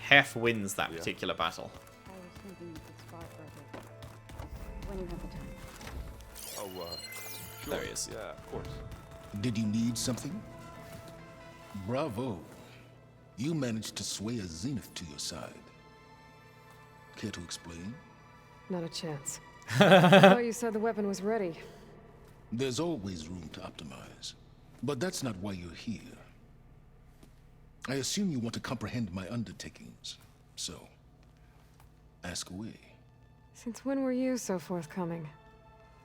Heph wins that particular battle? I was thinking you could spot further. When you have the time. Oh, sure. There he is. Yeah, of course. Did you need something? Bravo. You managed to sway a zenith to your side. Care to explain? Not a chance. I thought you said the weapon was ready. There's always room to optimize. But that's not why you're here. I assume you want to comprehend my undertakings. So, ask away. Since when were you so forthcoming?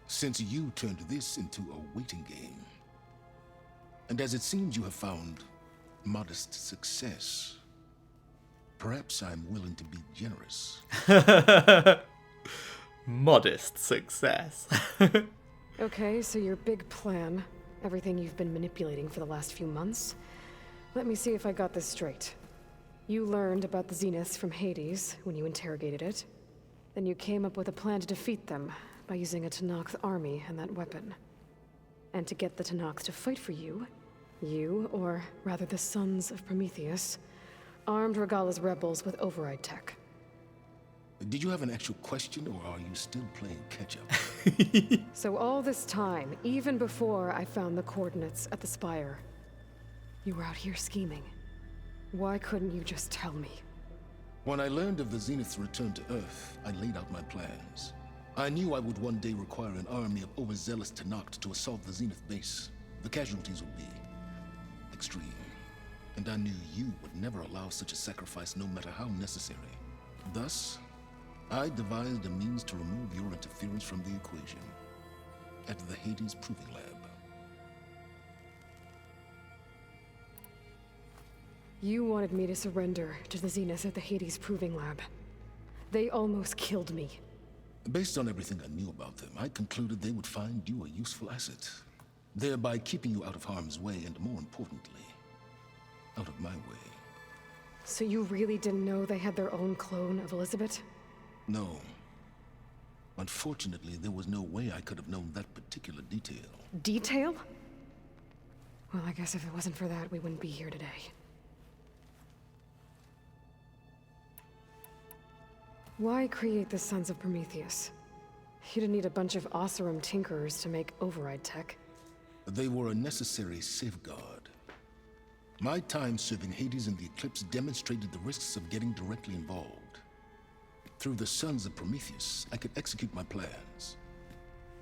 Since you turned this into a waiting game. And as it seems you have found modest success, perhaps I'm willing to be generous. Modest success. Okay, so your big plan, everything you've been manipulating for the last few months. Let me see if I got this straight. You learned about the Zeniths from Hades when you interrogated it. Then you came up with a plan to defeat them by using a Tenakth army and that weapon. And to get the Tenakth to fight for you, or rather the Sons of Prometheus, armed Regala's rebels with override tech. Did you have an actual question, or are you still playing catch-up? So all this time, even before I found the coordinates at the Spire, you were out here scheming. Why couldn't you just tell me? When I learned of the Zenith's return to Earth, I laid out my plans. I knew I would one day require an army of overzealous Tenakth to assault the Zenith base. The casualties would be extreme. And I knew you would never allow such a sacrifice, no matter how necessary. Thus, I devised a means to remove your interference from the equation at the Hades Proving Lab. You wanted me to surrender to the Zeniths at the Hades Proving Lab. They almost killed me. Based on everything I knew about them, I concluded they would find you a useful asset, thereby keeping you out of harm's way and, more importantly, out of my way. So you really didn't know they had their own clone of Elizabeth? No. Unfortunately, there was no way I could have known that particular detail. Detail? Well, I guess if it wasn't for that, we wouldn't be here today. Why create the Sons of Prometheus? You didn't need a bunch of Oseram tinkerers to make override tech. They were a necessary safeguard. My time serving Hades and the Eclipse demonstrated the risks of getting directly involved. Through the Sons of Prometheus, I could execute my plans,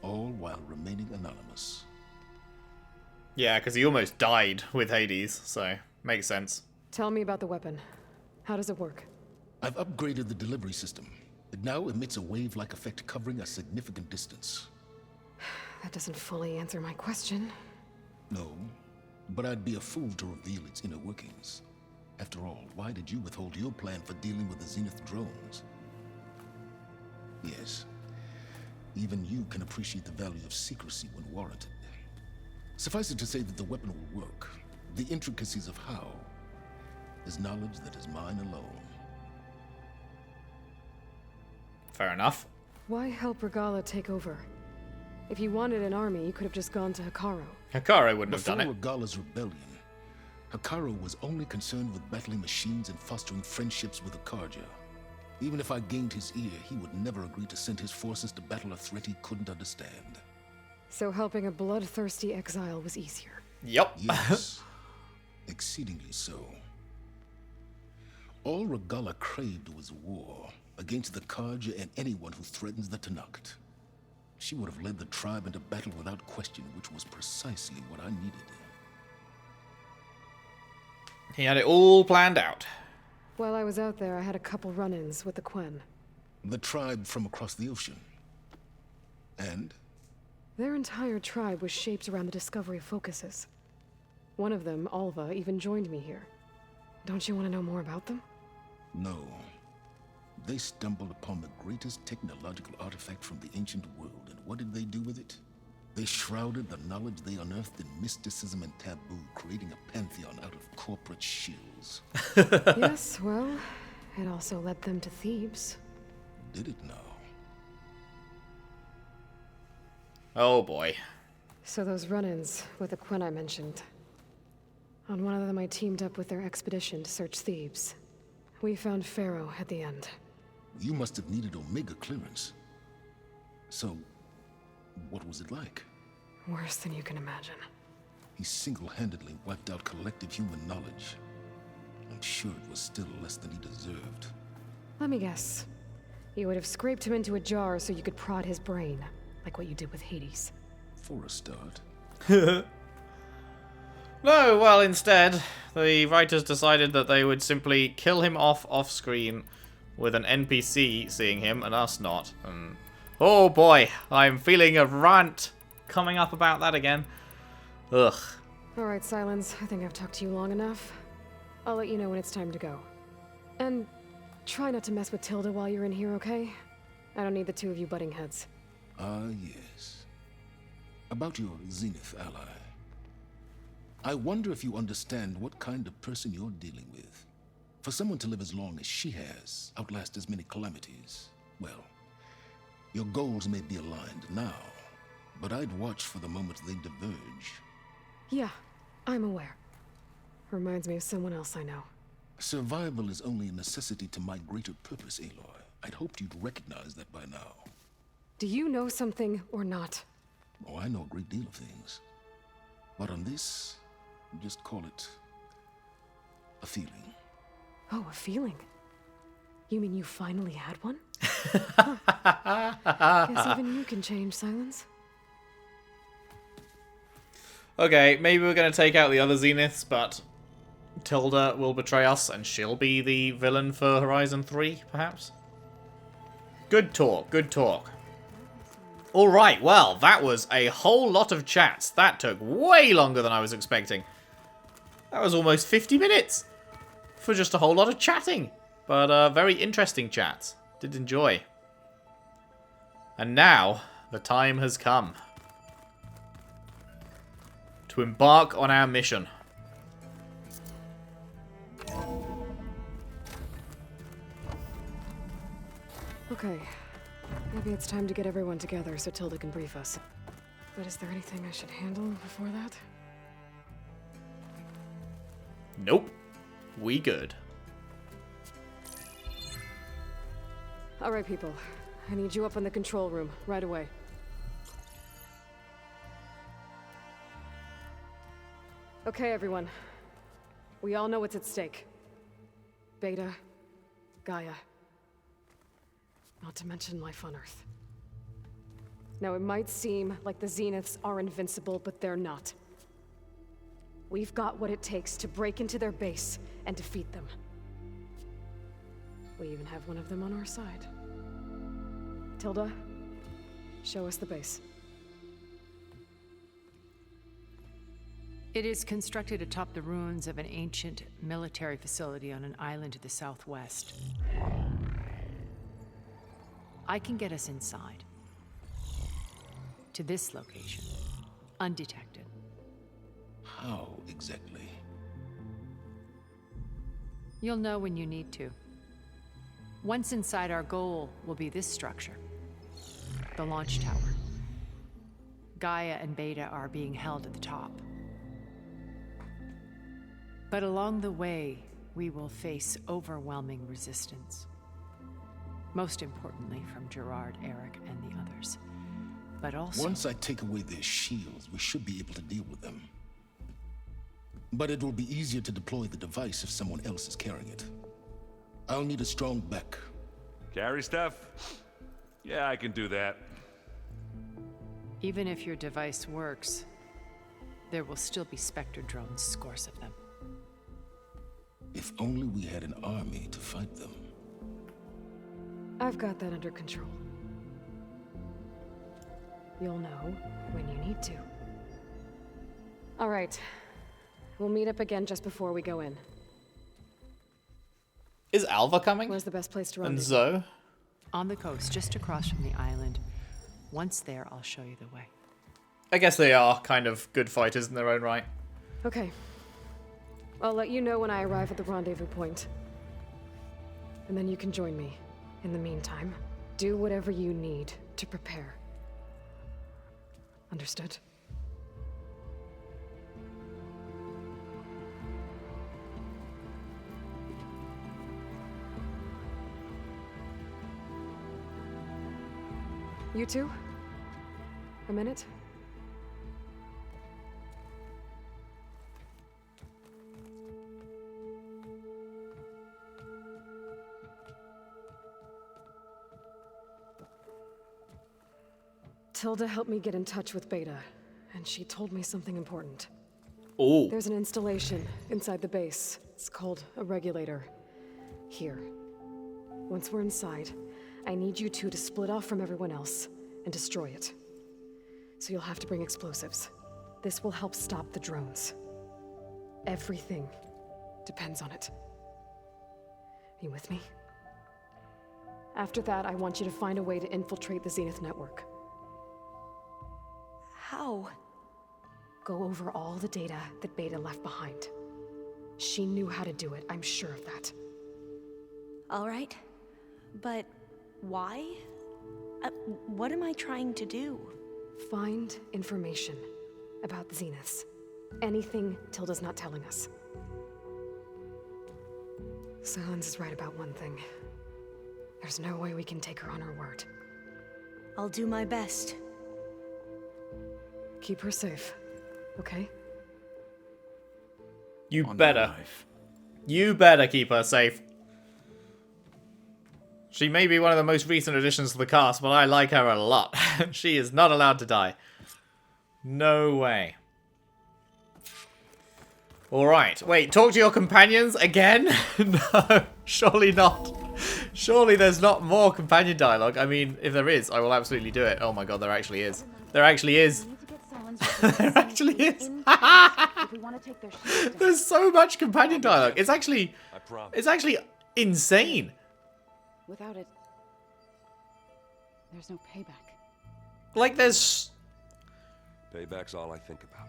all while remaining anonymous. Yeah, because he almost died with Hades, so makes sense. Tell me about the weapon. How does it work? I've upgraded the delivery system. It now emits a wave-like effect covering a significant distance. That doesn't fully answer my question. No, but I'd be a fool to reveal its inner workings. After all, why did you withhold your plan for dealing with the Zenith drones? Yes, even you can appreciate the value of secrecy when warranted. Suffice it to say that the weapon will work. The intricacies of how is knowledge that is mine alone. Fair enough. Why help Regala take over? If you wanted an army, you could have just gone to Hekarro. Hekarro wouldn't have done it. Before Regala's rebellion, Hekarro was only concerned with battling machines and fostering friendships with Akarja. Even if I gained his ear, he would never agree to send his forces to battle a threat he couldn't understand. So helping a bloodthirsty exile was easier. Yep. Yes, exceedingly so. All Regala craved was war against the Karja and anyone who threatens the Tenakth. She would have led the tribe into battle without question, which was precisely what I needed. He had it all planned out. While I was out there, I had a couple run-ins with the Quen. The tribe from across the ocean. And? Their entire tribe was shaped around the discovery of focuses. One of them, Alva, even joined me here. Don't you want to know more about them? No. They stumbled upon the greatest technological artifact from the ancient world, and what did they do with it? They shrouded the knowledge they unearthed in mysticism and taboo, creating a pantheon out of corporate shills. Yes, well, it also led them to Thebes. Did it now? Oh boy. So those run-ins with the Quen I mentioned. On one of them I teamed up with their expedition to search Thebes. We found Pharaoh at the end. You must have needed Omega clearance. So, what was it like? Worse than you can imagine. He single-handedly wiped out collective human knowledge. I'm sure it was still less than he deserved. Let me guess. You would have scraped him into a jar so you could prod his brain, like what you did with Hades. For a start. No, well, instead, the writers decided that they would simply kill him off-screen with an NPC seeing him and us not. And oh boy, I'm feeling a rant coming up about that again. Ugh. Alright, Sylens, I think I've talked to you long enough. I'll let you know when it's time to go. And try not to mess with Tilda while you're in here, okay? I don't need the two of you butting heads. Ah, yes. About your Zenith ally. I wonder if you understand what kind of person you're dealing with. For someone to live as long as she has, outlast as many calamities, well, your goals may be aligned now, but I'd watch for the moment they diverge. Yeah, I'm aware. Reminds me of someone else I know. Survival is only a necessity to my greater purpose, Aloy. I'd hoped you'd recognize that by now. Do you know something or not? Oh, I know a great deal of things. But on this, just call it a feeling. Oh, a feeling? You mean you finally had one? Guess even you can change, Sylens. Okay, maybe we're going to take out the other Zeniths, but Tilda will betray us and she'll be the villain for Horizon 3, perhaps? Good talk, good talk. Alright, well, that was a whole lot of chats. That took way longer than I was expecting. That was almost 50 minutes for just a whole lot of chatting. But very interesting chats. Did enjoy. And now, the time has come to embark on our mission. Okay, maybe it's time to get everyone together so Tilda can brief us. But is there anything I should handle before that? Nope. We good. Alright, people. I need you up in the control room, right away. Okay, everyone. We all know what's at stake. Beta, Gaia. Not to mention life on Earth. Now, it might seem like the Zeniths are invincible, but they're not. We've got what it takes to break into their base and defeat them. We even have one of them on our side. Tilda, show us the base. It is constructed atop the ruins of an ancient military facility on an island to the southwest. I can get us inside. To this location. Undetected. How exactly? You'll know when you need to. Once inside, our goal will be this structure. The launch tower. Gaia and Beta are being held at the top. But along the way, we will face overwhelming resistance. Most importantly from Gerard, Eric, and the others. But also... Once I take away their shields, we should be able to deal with them. But it will be easier to deploy the device if someone else is carrying it. I'll need a strong back. Carry stuff? Yeah, I can do that. Even if your device works, there will still be Spectre drones, scores of them. If only we had an army to fight them. I've got that under control. You'll know when you need to. All right. We'll meet up again just before we go in. Is Alva coming? Where's the best place to run? And Zoe? On the coast, just across from the island. Once there, I'll show you the way. I guess they are kind of good fighters in their own right. Okay. I'll let you know when I arrive at the rendezvous point. And then you can join me. In the meantime, do whatever you need to prepare. Understood? You two? A minute? Tilda helped me get in touch with Beta, and she told me something important. Oh. There's an installation inside the base. It's called a regulator. Here. Once we're inside, I need you two to split off from everyone else and destroy it. So you'll have to bring explosives. This will help stop the drones. Everything depends on it. Are you with me? After that, I want you to find a way to infiltrate the Zenith network. How? Go over all the data that Beta left behind. She knew how to do it, I'm sure of that. All right. But why? What am I trying to do? Find information about the Zeniths. Anything Tilda's not telling us. Sylens is right about one thing. There's no way we can take her on her word. I'll do my best. Keep her safe, okay? You On better. your life. You better keep her safe. She may be one of the most recent additions to the cast, but I like her a lot. She is not allowed to die. No way. Alright, wait, talk to your companions again? No, surely not. Surely there's not more companion dialogue. I mean, if there is, I will absolutely do it. Oh my god, there actually is. There actually is. There actually is. There's so much companion dialogue. It's actually insane. Without it, there's no payback. Like, there's Payback's all I think about.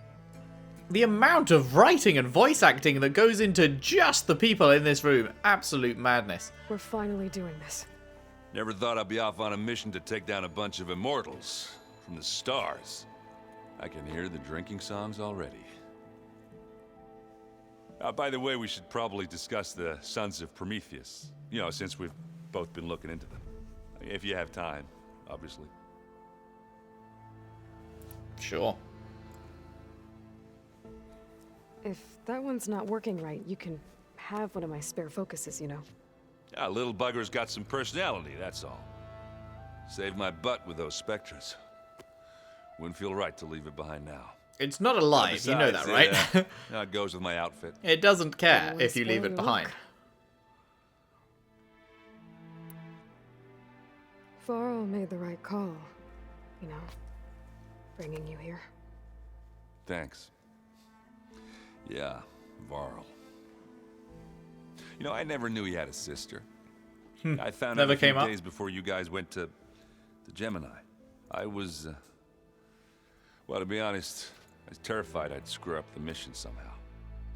the amount of writing and voice acting that goes into just the people in this room. Absolute madness. We're finally doing this. Never thought I'd be off on a mission to take down a bunch of immortals from the stars. I can hear the drinking songs already. By the way, we should probably discuss the Sons of Prometheus. You know, since we've both been looking into them. If you have time, obviously. Sure. If that one's not working right, you can have one of my spare focuses, you know. Yeah, little bugger's got some personality, that's all. Saved my butt with those spectres. Wouldn't feel right to leave it behind now. It's not alive, you know that, right? How it goes with my outfit. It doesn't care Always if you leave spoil it your behind. look. Varl made the right call, you know, bringing you here. Thanks. Yeah, Varl. You know, I never knew he had a sister. I found out Never a few came up. days before you guys went to Gemini. I was, well, to be honest, I was terrified I'd screw up the mission somehow.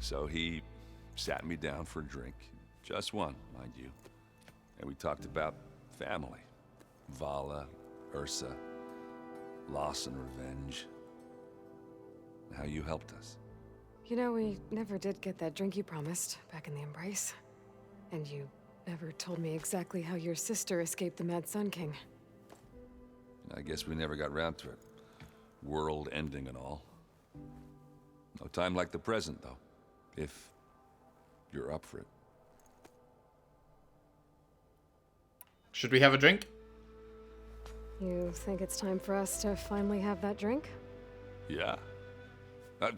So he sat me down for a drink. Just one, mind you. And we talked about family. Vala, Ursa, loss and revenge. How you helped us. You know, we never did get that drink you promised back in the Embrace. And you never told me exactly how your sister escaped the Mad Sun King. I guess we never got round to it. World ending and all. No time like the present, though. If you're up for it. Should we have a drink? You think it's time for us to finally have that drink? Yeah.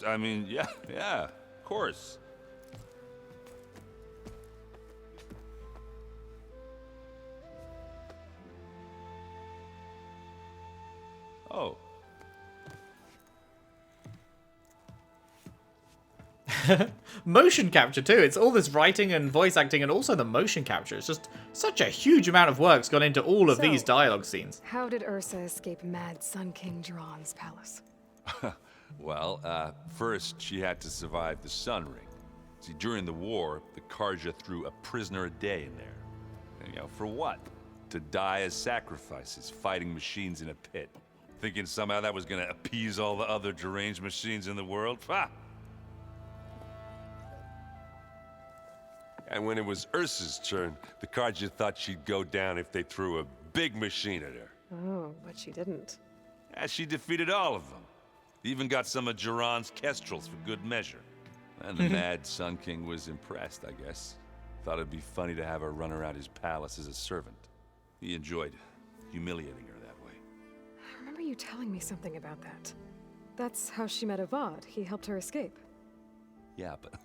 I mean, yeah, of course. Oh. Motion capture too. It's all this writing and voice acting and also the motion capture. It's just such a huge amount of work's gone into all of these dialogue scenes. How did Ursa escape Mad Sun King Jiran's palace? Well, first she had to survive the Sun Ring. See, during the war, the Karja threw a prisoner a day in there. And, for what? To die as sacrifices, fighting machines in a pit. Thinking somehow that was gonna appease all the other deranged machines in the world? Ha! And when it was Ursa's turn, the Karja thought she'd go down if they threw a big machine at her. Oh, but she didn't. And she defeated all of them. Even got some of Jiran's kestrels for good measure. And the Mad Sun King was impressed, I guess. Thought it'd be funny to have her run around his palace as a servant. He enjoyed humiliating her that way. I remember you telling me something about that. That's how she met Avad. He helped her escape. Yeah, but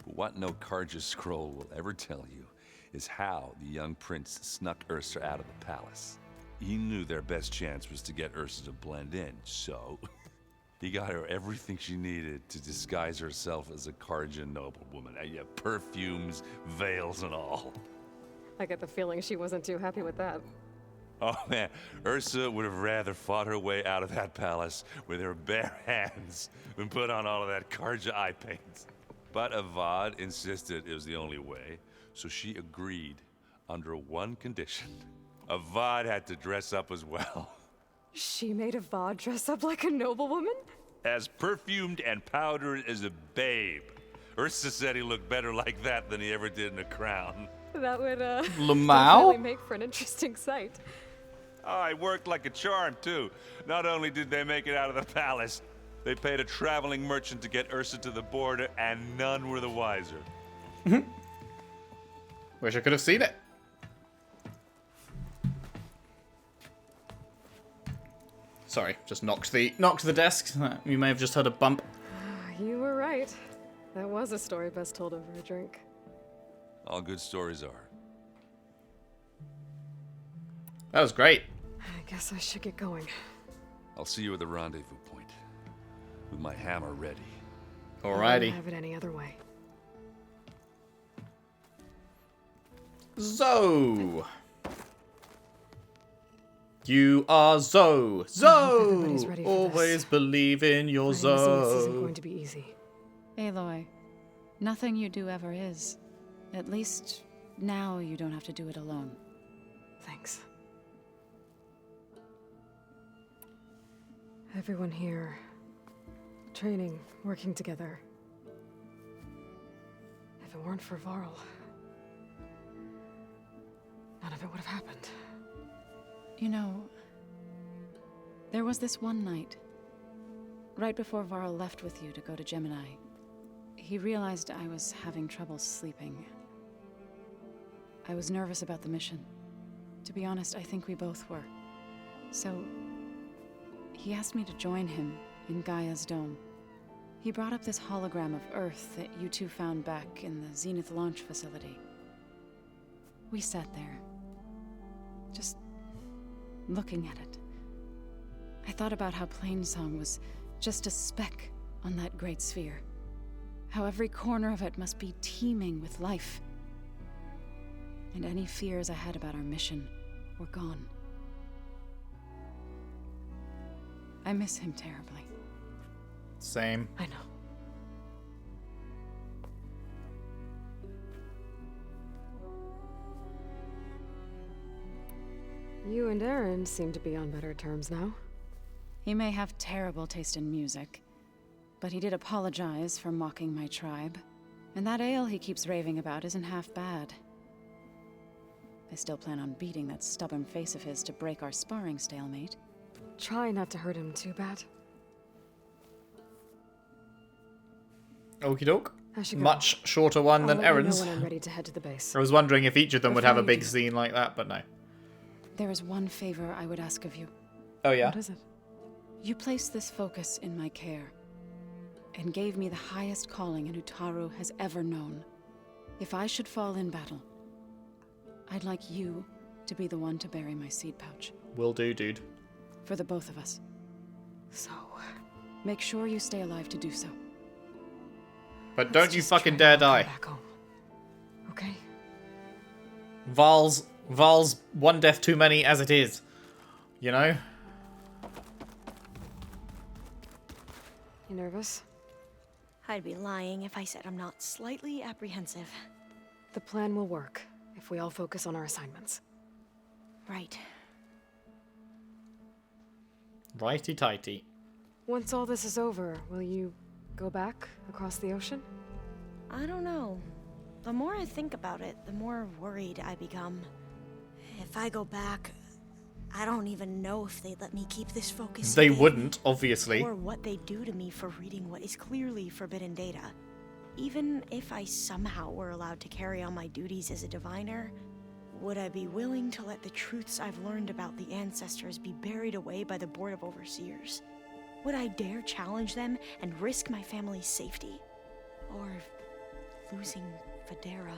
what no Karja scroll will ever tell you is how the young prince snuck Ursa out of the palace. He knew their best chance was to get Ursa to blend in, so he got her everything she needed to disguise herself as a Karja noblewoman. Yeah, perfumes, veils, and all. I get the feeling she wasn't too happy with that. Oh man, Ursa would have rather fought her way out of that palace with her bare hands than put on all of that Karja eye paint. But Avad insisted it was the only way, so she agreed under one condition. Avad had to dress up as well. She made Avad dress up like a noblewoman? As perfumed and powdered as a babe. Ursa said he looked better like that than he ever did in a crown. That would, Lamau? really make for an interesting sight. Oh, it worked like a charm, too. Not only did they make it out of the palace, they paid a traveling merchant to get Ursa to the border, and none were the wiser. Wish I could have seen it. Sorry, just knocked the desk. You may have just heard a bump. You were right. That was a story best told over a drink. All good stories are. That was great. I guess I should get going. I'll see you at the rendezvous point, with my hammer ready. I Alrighty. wouldn't have it any other way. Zo. You are Zo. everybody's Zo. ready for Always this. believe in your Finding this isn't Zo. going to be easy. Aloy, nothing you do ever is. At least, now you don't have to do it alone. Thanks. Everyone here, training, working together. If it weren't for Varl, none of it would have happened. You know, there was this one night, right before Varl left with you to go to Gemini. He realized I was having trouble sleeping. I was nervous about the mission. To be honest, I think we both were. So, he asked me to join him in Gaia's dome. He brought up this hologram of Earth that you two found back in the Zenith launch facility. We sat there, just looking at it. I thought about how Plainsong was just a speck on that great sphere. How every corner of it must be teeming with life. And any fears I had about our mission were gone. I miss him terribly. Same. I know. You and Aaron seem to be on better terms now. He may have terrible taste in music, but he did apologize for mocking my tribe. And that ale he keeps raving about isn't half bad. I still plan on beating that stubborn face of his to break our sparring stalemate. Try not to hurt him too bad. Okie doke. I should go. Much shorter one than I'll let you know Erin's. when I'm ready to head to the base. I was wondering if each of them would have a Before you big do. scene like that, but no. There is one favor I would ask of you. Oh, yeah? What is it? You placed this focus in my care, and gave me the highest calling an Utaru has ever known. If I should fall in battle, I'd like you to be the one to bury my seed pouch. Will do, dude. For the both of us. So, Make sure you stay alive to do so. But don't you fucking dare die. back home. Okay? Val's one death too many as it is. You know? You nervous? I'd be lying if I said I'm not slightly apprehensive. The plan will work if we all focus on our assignments. Right. Righty-tighty. Once all this is over, will you go back across the ocean? I don't know. The more I think about it, the more worried I become. If I go back, I don't even know if they'd let me keep this focus. They wouldn't, obviously. Or what they'd do to me for reading what is clearly forbidden data. Even if I somehow were allowed to carry on my duties as a diviner, would I be willing to let the truths I've learned about the ancestors be buried away by the Board of Overseers? Would I dare challenge them and risk my family's safety? Or losing Federa?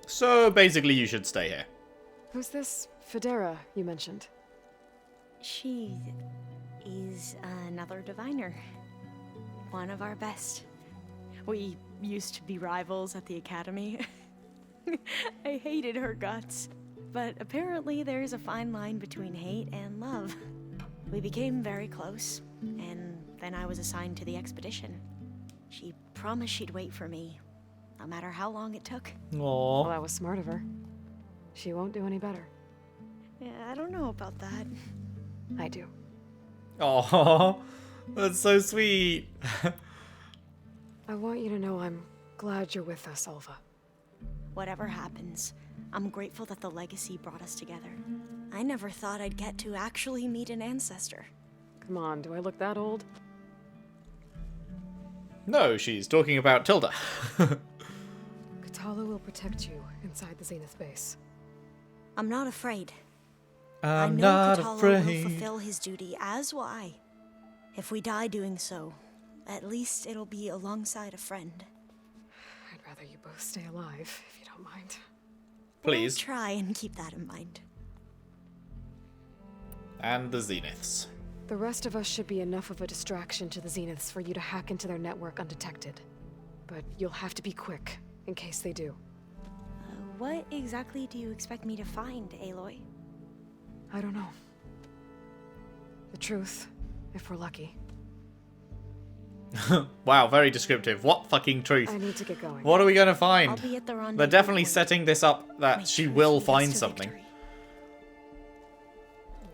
So basically you should stay here. Who's this Federa you mentioned? She is another diviner. One of our best. We used to be rivals at the academy. I hated her guts. But apparently there's a fine line between hate and love. We became very close, and then I was assigned to the expedition. She promised she'd wait for me, no matter how long it took. Well, Aww. that was smart of her. She won't do any better. Yeah, I don't know about that. I do. Aww. That's so sweet. I want you to know I'm glad you're with us, Alva. Whatever happens, I'm grateful that the legacy brought us together. I never thought I'd get to actually meet an ancestor. Come on, do I look that old? No, she's talking about Tilda. Katala will protect you inside the Zenith base. I'm not afraid. I'm I know not Katala afraid. will fulfill his duty, as will I. If we die doing so, at least it'll be alongside a friend. I'd rather you both stay alive, if you don't mind. Please. We'll try and keep that in mind. And the Zeniths. The rest of us should be enough of a distraction to the Zeniths for you to hack into their network undetected. But you'll have to be quick, in case they do. What exactly do you expect me to find, Aloy? I don't know. The truth, if we're lucky. Wow, very descriptive. What fucking truth? I need to get going. What are we gonna find? I'll be at the rendezvous. They're definitely point. setting this up that My she truth will leads find to something. victory.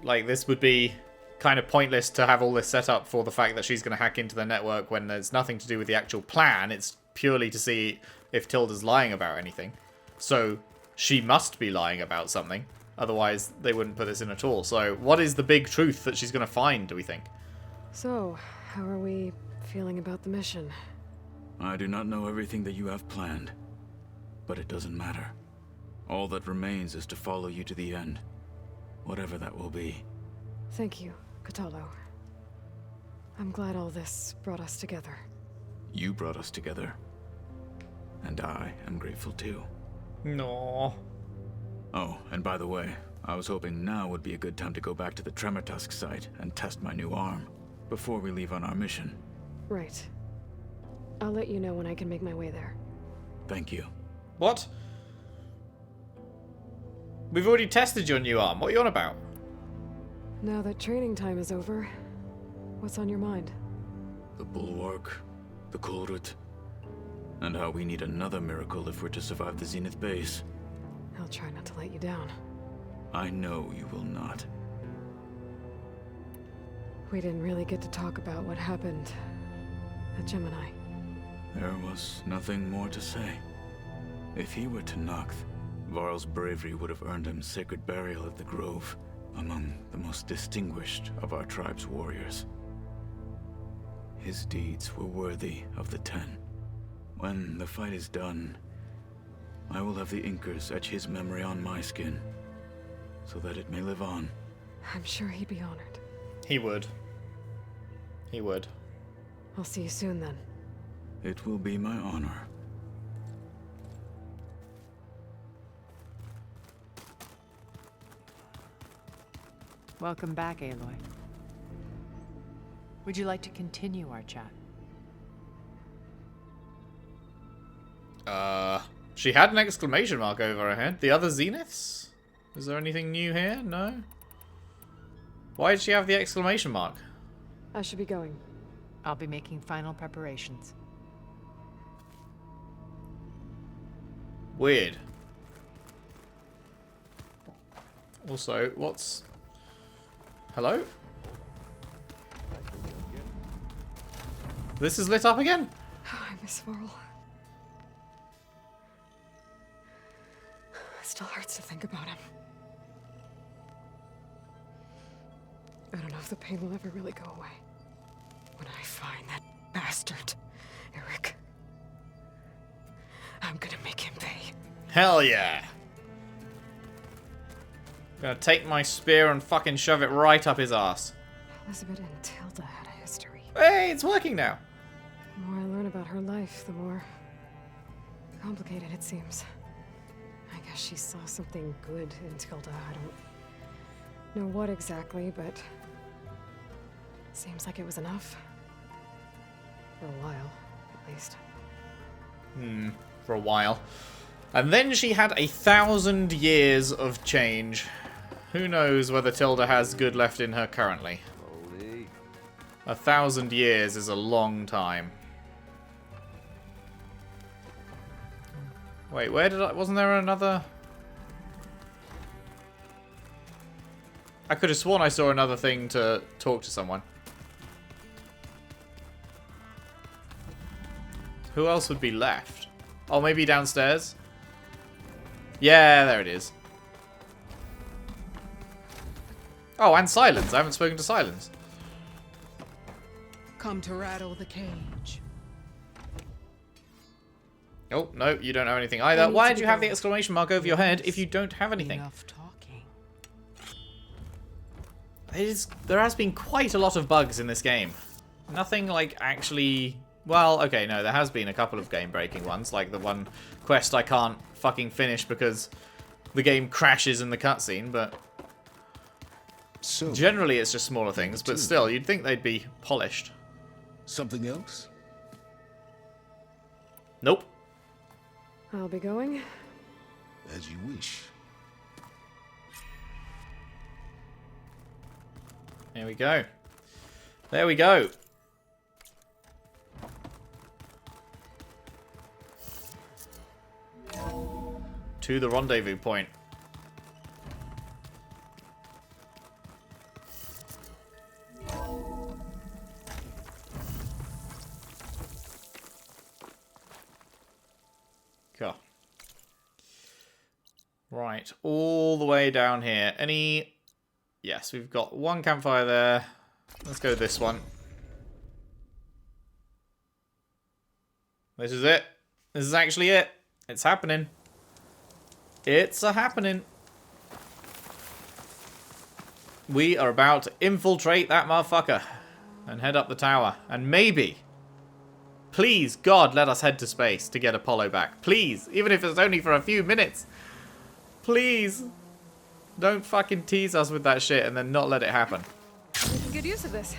Like, this would be kind of pointless to have all this set up for the fact that she's going to hack into the network when there's nothing to do with the actual plan. It's purely to see if Tilda's lying about anything. So, she must be lying about something. Otherwise, they wouldn't put this in at all. So, what is the big truth that she's going to find, do we think? So, how are we feeling about the mission? I do not know everything that you have planned, but it doesn't matter. All that remains is to follow you to the end, whatever that will be. Thank you, Katalo. I'm glad all this brought us together. You brought us together, and I am grateful too. No. Oh, and by the way, I was hoping now would be a good time to go back to the Tremortusk site and test my new arm, before we leave on our mission. Right. I'll let you know when I can make my way there. Thank you. What? We've already tested your new arm. What are you on about? Now that training time is over, what's on your mind? The Bulwark, the Kulrut, and how we need another miracle if we're to survive the Zenith base. I'll try not to let you down. I know you will not. We didn't really get to talk about what happened at Gemini. There was nothing more to say. If he were to Noct, Varl's bravery would have earned him sacred burial at the Grove, among the most distinguished of our tribe's warriors. His deeds were worthy of the 10. When the fight is done, I will have the Inkers etch his memory on my skin. so that it may live on. I'm sure he'd be honored. He would. He would. I'll see you soon then. It will be my honor. Welcome back, Aloy. Would you like to continue our chat? She had an exclamation mark over her head. The other Zeniths? Is there anything new here? No? Why did she have the exclamation mark? I should be going. I'll be making final preparations. Weird. Also, what's... Hello? This is lit up again? Oh, I miss Varl. It still hurts to think about him. I don't know if the pain will ever really go away. When I find that bastard, Eric, I'm gonna make him pay. Hell yeah. Gonna take my spear and fucking shove it right up his ass. Elizabeth and Tilda had a history. Hey, it's working now. The more I learn about her life, the more complicated it seems. I guess she saw something good in Tilda. I don't know what exactly, but seems like it was enough. For a while, at least. For a while. And then she had 1,000 years of change. Who knows whether Tilda has good left in her currently. 1,000 years is a long time. Wait, where did I... Wasn't there another... I could have sworn I saw another thing to talk to someone. Who else would be left? Oh, maybe downstairs? Yeah, there it is. Oh, and Sylens. I haven't spoken to Sylens. Come to rattle the cage. Oh, no, you don't have anything either. Why did you have the exclamation mark over your head if you don't have anything? Enough talking. There has been quite a lot of bugs in this game. Nothing like actually... Well, okay, no, there has been a couple of game-breaking ones, like the one quest I can't fucking finish because the game crashes in the cutscene, but... So, generally it's just smaller things, but still, you'd think they'd be polished. something else? Nope. I'll be going. As you wish. There we go. There we go. To the rendezvous point. Cool. Right, all the way down here. Any... Yes, we've got one campfire there. Let's go this one. This is it. This is actually it. It's happening. It's a happening. We are about to infiltrate that motherfucker and head up the tower. And maybe, please, God, let us head to space to get Apollo back. Please, even if it's only for a few minutes. Please. Don't fucking tease us with that shit and then not let it happen. Making good use of this.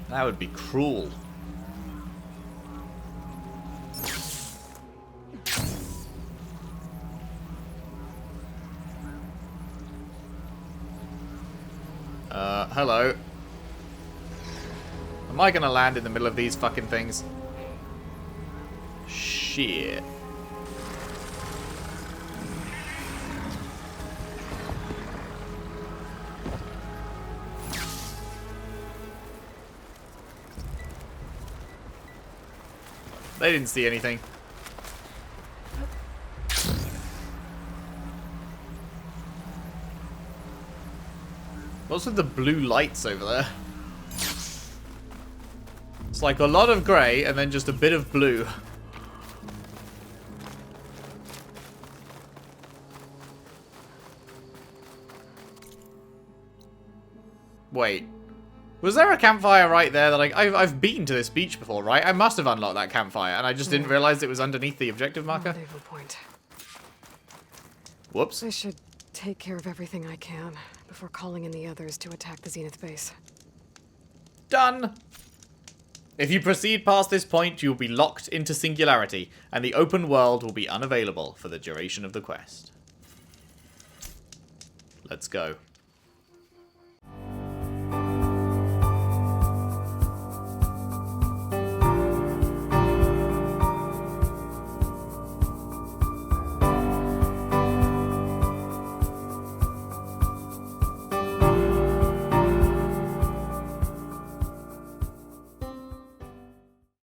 That would be cruel. Hello. Am I gonna land in the middle of these fucking things? Shit. They didn't see anything. What's with the blue lights over there? It's like a lot of grey and then just a bit of blue. Wait. Was there a campfire right there that I've been to this beach before, right? I must have unlocked that campfire, and I just didn't realize it was underneath the objective marker. Rendezvous point. Whoops. I should take care of everything I can before calling in the others to attack the Zenith base. Done! If you proceed past this point, you will be locked into Singularity, and the open world will be unavailable for the duration of the quest. Let's go.